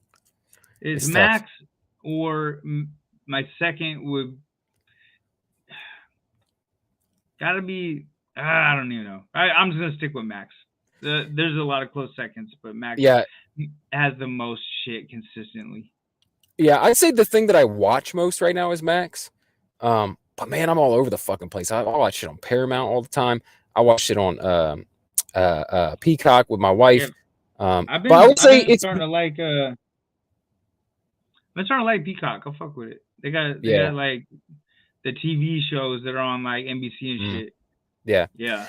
It's Max tough. Or my second would gotta be. I don't even know. I'm just gonna stick with Max. There's a lot of close seconds, but Max has the most shit consistently. Yeah, I'd say the thing that I watch most right now is Max. But man, I'm all over the fucking place. I watch shit on Paramount all the time. I watch shit on Peacock with my wife. But I would say it's starting to like. I'm starting to like Peacock. I'll fuck with it. They got like the TV shows that are on like NBC and shit. Yeah. Yeah.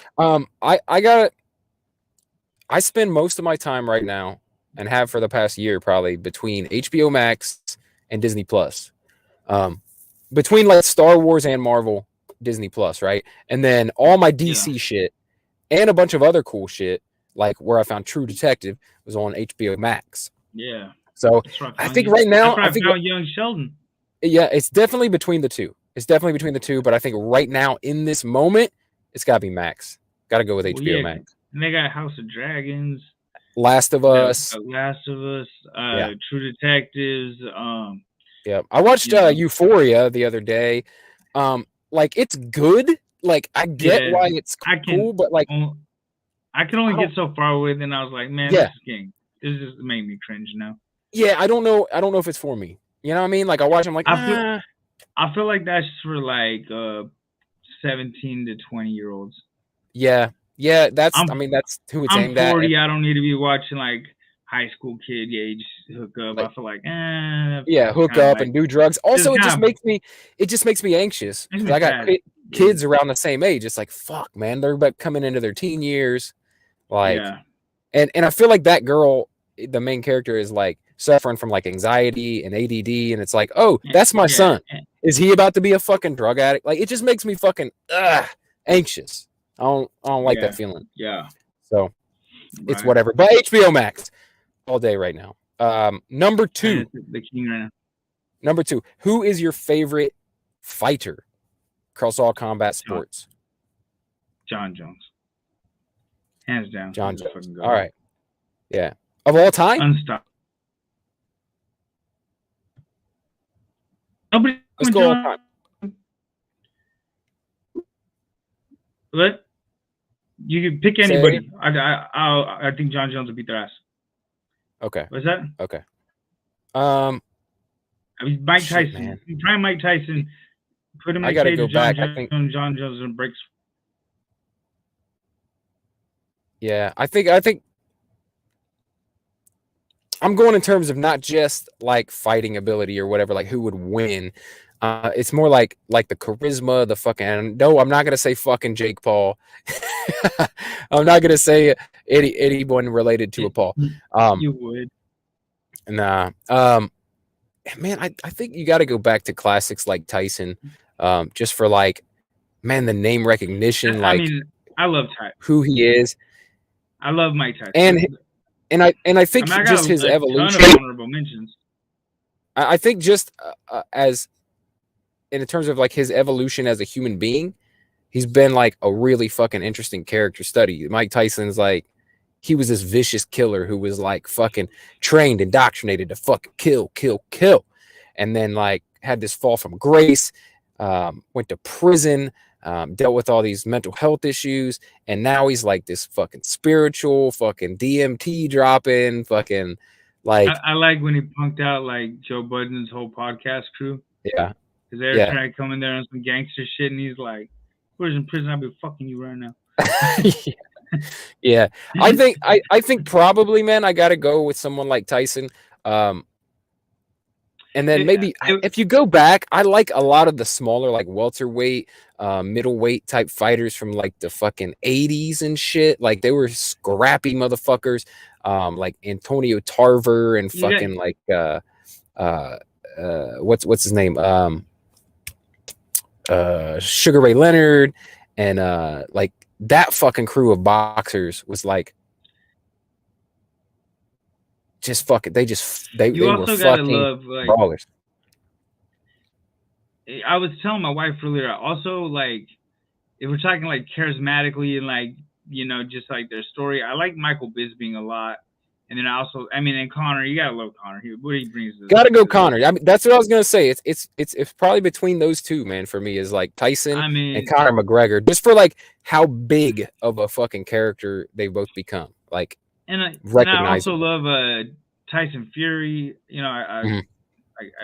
I spend most of my time right now, and have for the past year probably, between HBO Max and Disney Plus. Between like Star Wars and Marvel, Disney Plus, right? And then all my DC shit and a bunch of other cool shit, like where I found True Detective, was on HBO Max. Yeah. So I think right now, I think Young Sheldon. Yeah, it's definitely between the two. But I think right now in this moment, it's got to be Max. Got to go with HBO Max. And they got House of Dragons, Last of Us, True Detectives. Yeah, I watched Euphoria the other day. Like it's good. Like I get why it's cool, but like I can only get so far with it, and I was like, man, this is game. This just made me cringe now. Yeah, I don't know if it's for me. You know what I mean? Like I watch, I'm like, I feel like that's for like 17 to 20-year-olds. Yeah, that's. I mean, that's who it's aimed at. I'm 40. I don't need to be watching like high school kid, yeah, you just hook up. Like, I feel like, yeah, hook up and do drugs. Also, it just makes me anxious because I got kids around the same age. It's like, fuck, man, they're about coming into their teen years, like, and I feel like that girl, the main character, is like suffering from like anxiety and ADD, and it's like, oh, that's my son. Is he about to be a fucking drug addict? Like, it just makes me fucking anxious. I don't like that feeling. Yeah. So it's whatever. But HBO Max all day right now. Number 2. The king right now. Number 2. Who is your favorite fighter across all combat sports? John Jones. Hands down. John Jones. All right. Yeah. Of all time? Unstoppable. Nobody. Let's go all time. What? You can pick anybody. I think John Jones will beat their ass. Okay. What's that? Okay. I mean, Mike Tyson. Man. Try Mike Tyson. Put him in the cage with John Jones. John Jones breaks. Yeah, I think I'm going in terms of not just like fighting ability or whatever, like who would win. It's more like the charisma, the fucking. No, I'm not gonna say fucking Jake Paul. I'm not gonna say anyone related to a Paul. You would. Nah. Man, I think you got to go back to classics like Tyson, just for like, man, the name recognition. Like, I mean, I love Tyson. Who he is. I love Mike Tyson. And I think just his evolution. Ton of honorable mentions. I think just as in terms of like his evolution as a human being, he's been like a really fucking interesting character study. Mike Tyson's like, he was this vicious killer who was like fucking trained, indoctrinated to fucking kill. And then like had this fall from grace, went to prison, dealt with all these mental health issues. And now he's like this fucking spiritual, fucking DMT dropping, fucking like. I like when he punked out like Joe Budden's whole podcast crew. Yeah. Because they were trying to come in there on some gangster shit. And he's like, where's in prison? I'll be fucking you right now. Yeah, I think probably, man, I gotta go with someone like Tyson. And then maybe if you go back, I like a lot of the smaller like welterweight, middleweight type fighters from like the fucking 80s and shit. Like they were scrappy motherfuckers, like Antonio Tarver and fucking like what's his name? Sugar Ray Leonard and like that fucking crew of boxers was like just fucking they were fucking brawlers. I was telling my wife earlier, also like if we're talking like charismatically and like, you know, just like their story, I like Michael Bisping a lot. And then also, I mean, and Conor, you gotta love Conor. What he brings. Gotta go Conor. I mean, that's what I was gonna say. It's probably between those two, man. For me, is like Tyson and Conor McGregor, just for like how big of a fucking character they both become. Like, and I also love Tyson Fury. You know, I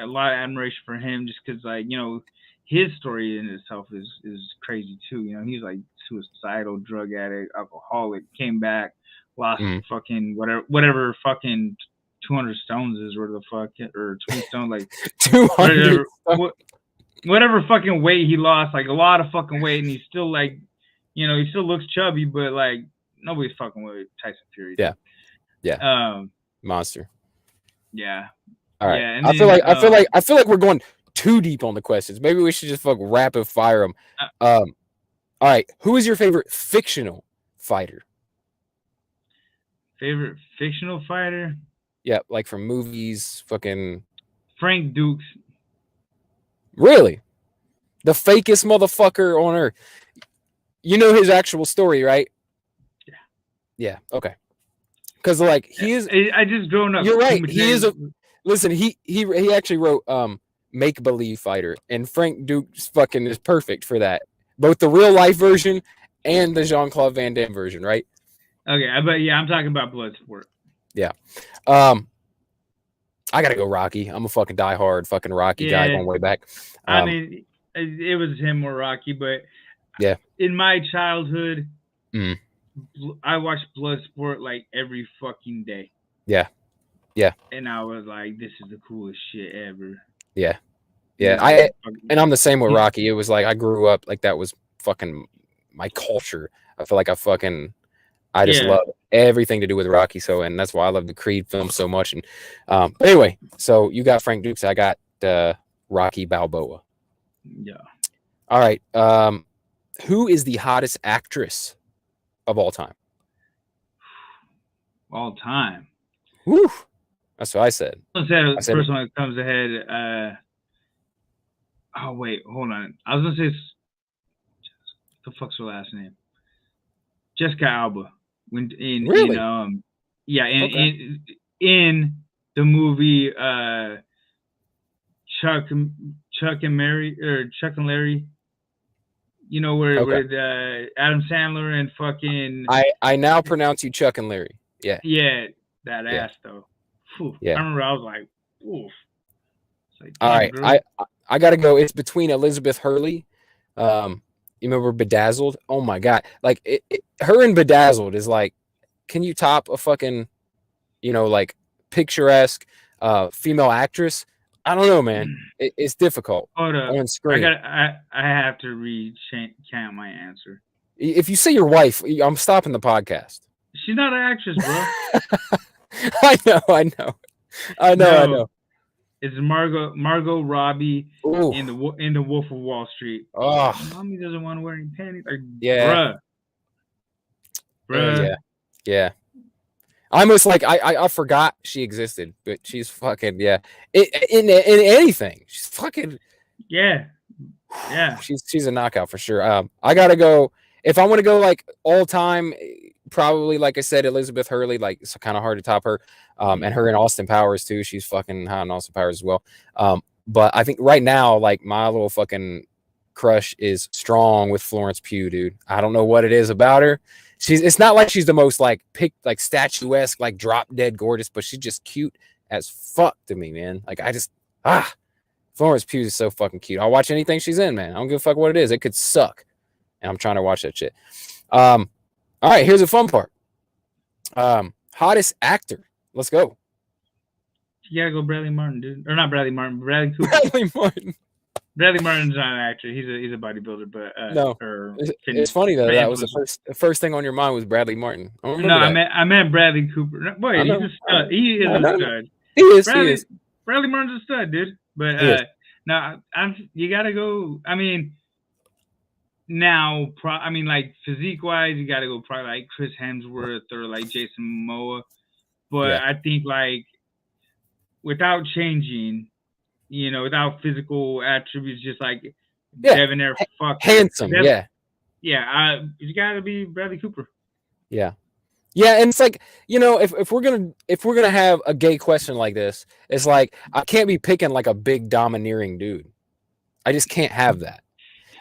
a lot of admiration for him, just because like, you know, his story in itself is crazy too. You know, he's like suicidal, drug addict, alcoholic, came back. Lost fucking whatever fucking 200 stones is, where the fuck, or 20 stones, like 200 whatever fucking weight he lost, like a lot of fucking weight, and he's still like, you know, he still looks chubby, but like nobody's fucking with Tyson Fury. Yeah. Monster. Yeah. All right. Yeah, I feel like we're going too deep on the questions. Maybe we should just fuck rapid fire them. All right. Who is your favorite fictional fighter? Favorite fictional fighter? Yeah, like from movies, fucking Frank Dukes. Really? The fakest motherfucker on earth. You know his actual story, right? Yeah. Yeah, okay. Because like he is I just grown up. You're right. He is listen, he actually wrote Make Believe Fighter, and Frank Dukes fucking is perfect for that. Both the real life version and the Jean-Claude Van Damme version, right? Okay, but yeah, I'm talking about Bloodsport. Yeah. I gotta go Rocky. I'm a fucking diehard fucking Rocky guy going way back. I mean, it was him or Rocky, but yeah, in my childhood, I watched Bloodsport like every fucking day. Yeah. Yeah. And I was like, this is the coolest shit ever. Yeah. You Yeah. know, And I'm the same with Rocky. It was like I grew up like that was fucking my culture. I feel like I just love everything to do with Rocky. So, and that's why I love the Creed film so much. And but anyway, so you got Frank Dukes. I got Rocky Balboa. Yeah. All right. Who is the hottest actress of all time? All time. Woo. That's what I said. I said the first one that comes ahead. Oh wait, hold on. I was gonna say, what the fuck's her last name? Jessica Alba. When Really? In the movie Chuck and Larry. You know where Adam Sandler and fucking. I now pronounce you Chuck and Larry. Yeah. Yeah, that ass though. Whew. Yeah. I remember I was like, oof. Like, all right, girl. I gotta go. It's between Elizabeth Hurley. You remember Bedazzled? Oh my god! Like her and Bedazzled is like, can you top a fucking, like picturesque female actress? I don't know, man. It's difficult on screen. I have to recount my answer. If you say your wife, I'm stopping the podcast. She's not an actress, bro. I know. It's Margot Robbie in the Wolf of Wall Street. Oh, mommy doesn't want to wear any panties. Like, yeah, bruh. Yeah. I almost like I forgot she existed, but she's fucking in anything. She's fucking yeah. She's a knockout for sure. I gotta go if I want to go like all time. Probably, like I said, Elizabeth Hurley. Like it's kind of hard to top her, and her and Austin Powers too. She's fucking hot in Austin Powers as well. But I think right now, like my little fucking crush is strong with Florence Pugh, dude. I don't know what it is about her. It's not like she's the most like statuesque, like drop dead gorgeous, but she's just cute as fuck to me, man. Like Florence Pugh is so fucking cute. I'll watch anything she's in, man. I don't give a fuck what it is. It could suck, and I'm trying to watch that shit. All right, here's the fun part. Hottest actor. Let's go. You gotta go Bradley Martin, dude. Or not Bradley Martin, Bradley Cooper. Bradley Martin. Bradley Martin's not an actor. He's a bodybuilder, but no. It's funny though. That was the first thing on your mind was Bradley Martin. I meant Bradley Cooper. Boy, he's a stud. He is a stud. He is. Bradley Martin's a stud, dude. But you gotta go. I mean. Now, like physique-wise, you got to go probably like Chris Hemsworth or like Jason Momoa. But I think like without changing, without physical attributes, just like debonair, handsome, you got to be Bradley Cooper. Yeah, and it's like if we're gonna have a gay question like this, it's like I can't be picking like a big domineering dude. I just can't have that.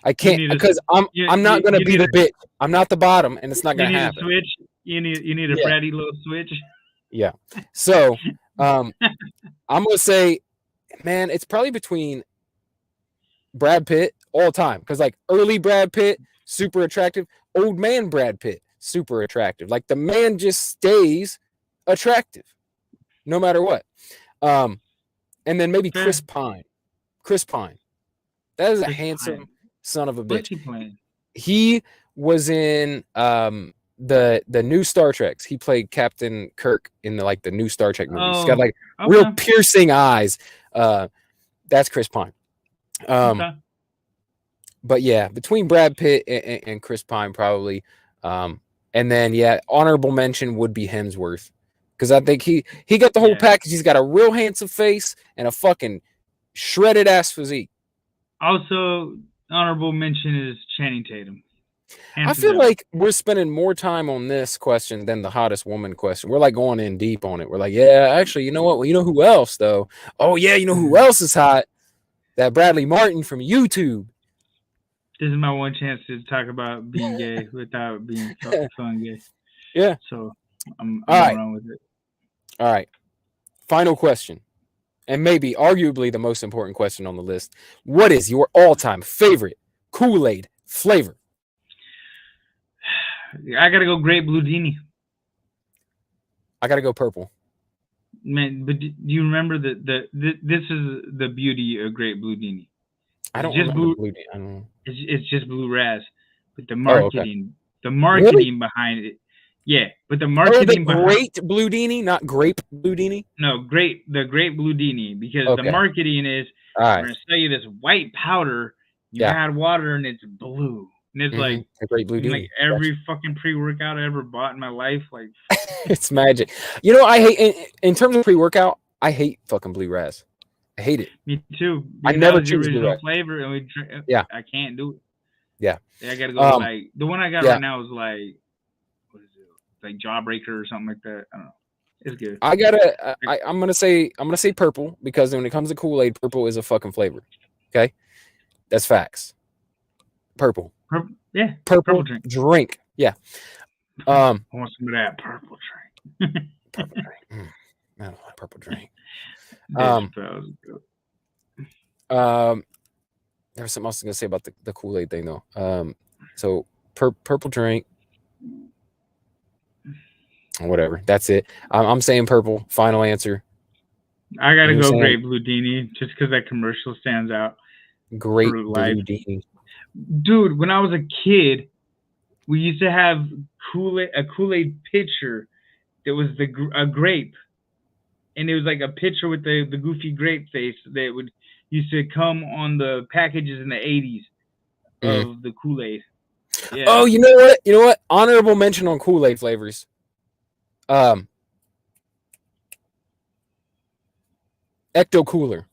I can't because I'm not gonna be the bitch. I'm not the bottom, and it's not gonna happen. You need a bratty little switch. Yeah. So I'm gonna say, man, it's probably between Brad Pitt all time because like early Brad Pitt, super attractive. Old man Brad Pitt, super attractive. Like the man just stays attractive, no matter what. And then maybe Chris Pine. That is a handsome son of a bitch. He was in the new Star Treks. He played Captain Kirk in the new Star Trek movies. He's got like real piercing eyes. That's Chris Pine. But yeah, between Brad Pitt and Chris Pine probably. And then honorable mention would be Hemsworth because I think he got the whole package. He's got a real handsome face and a fucking shredded ass physique. Also, honorable mention is Channing Tatum. I feel like we're spending more time on this question than the hottest woman question. We're like going in deep on it. We're like, actually, you know what? Well, you know who else though? Oh yeah, you know who else is hot? That Bradley Martin from YouTube. This is my one chance to talk about being gay without being fun gay. Yeah. So I'm wrong with it. All right. Final question. And maybe arguably the most important question on the list. What is your all-time favorite Kool-Aid flavor? I got to go Grape Blue Dini. I got to go purple. Man, but do you remember this is the beauty of Great Blue Dini. I don't Just remember blue. Blue Dini. I don't know. It's just blue raz, but the Okay. marketing behind it, yeah. But the Oh, the marketing behind great Blue Dini, not grape Blue Dini. the Great Blue Dini, because the Okay. marketing is All we're right. gonna sell you this white powder. You Yeah. add water and it's blue, and it's like a great Blue Dini. like every fucking pre-workout I ever bought in my life. Like It's magic. You know, I hate in terms of pre-workout. I hate fucking blue raz. I hate it. me too. I Because never that was the choose blue original raz. flavor, and we drink. Yeah. I can't do it. Yeah. I gotta go like the one I got yeah. right now is like, what is it? Like Jawbreaker or something like that. I don't know. It's good. I'm gonna say purple, because when it comes to Kool-Aid, purple is a fucking flavor. Okay, that's facts. Purple. Yeah. Purple drink. Yeah. I want some of that purple drink. Purple drink. I don't want purple drink. There's something else I was gonna say about the Kool-Aid thing though. So purple drink. Whatever. That's it. I'm saying purple. Final answer. I gotta go Great Blue Dini just because that commercial stands out. Great Blue Dini. Dude, when I was a kid, we used to have a Kool-Aid pitcher that was a grape, and it was like a pitcher with the goofy grape face that would used to come on the packages in the 80s of the Kool-Aid. Yeah. Oh, you know what? Honorable mention on Kool-Aid flavors. Ecto Cooler.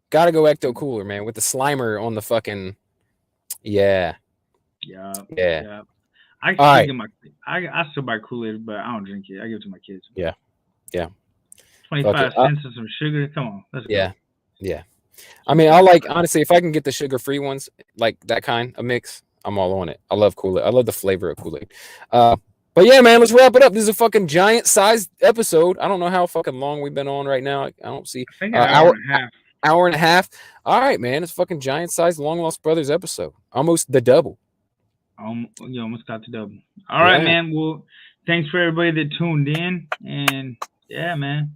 Gotta go Ecto Cooler, man, with the Slimer on the fucking. Yeah. I still buy Kool-Aid, but I don't drink it. I give it to my kids. Yeah. 25 cents and some sugar. Come on, let's go. Yeah. I mean, I like, honestly, if I can get the sugar-free ones, like that kind of mix, I'm all on it. I love Kool-Aid. I love the flavor of Kool-Aid. But yeah, man, let's wrap it up. This is a fucking giant-sized episode. I don't know how fucking long we've been on right now. I don't see. I think an hour and a half. Hour and a half. All right, man. It's fucking giant-sized Long Lost Brothers episode. Almost the double. You almost got the double. All right, man. Well, thanks for everybody that tuned in, and yeah, man.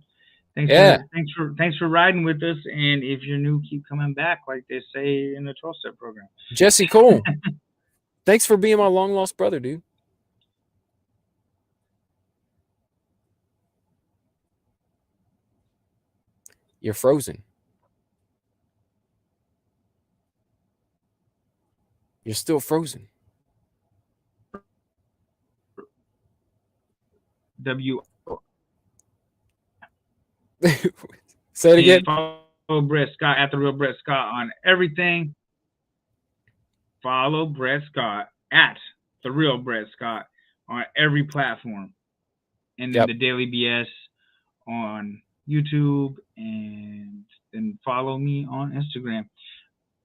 Thanks for riding with us. And if you're new, keep coming back, like they say in the 12-step program. Jesse Koll, thanks for being my long lost brother, dude. You're frozen. You're still frozen. Say it again. Follow Brett Scott at the real Brett Scott on everything. Follow Brett Scott at the real Brett Scott on every platform, and then the Daily BS on YouTube, and then follow me on Instagram.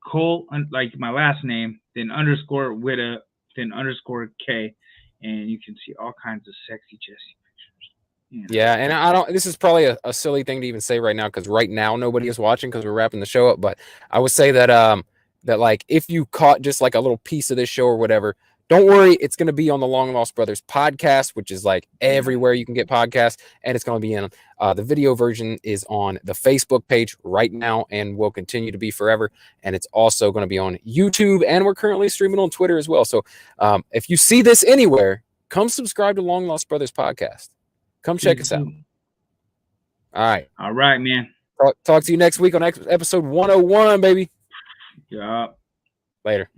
Koll, like my last name, then _ Witta, then _K, and you can see all kinds of sexy Jesse pictures. Yeah, and I don't. This is probably a silly thing to even say right now, because right now nobody is watching because we're wrapping the show up. But I would say that that like if you caught just like a little piece of this show or whatever, don't worry, it's going to be on the Long Lost Brothers podcast, which is like everywhere you can get podcasts, and it's going to be in the video version is on the Facebook page right now and will continue to be forever. And it's also going to be on YouTube, and we're currently streaming on Twitter as well. So if you see this anywhere, come subscribe to Long Lost Brothers podcast. Come check us out. All right, man. Talk to you next week on episode 101, baby. Yeah. Later.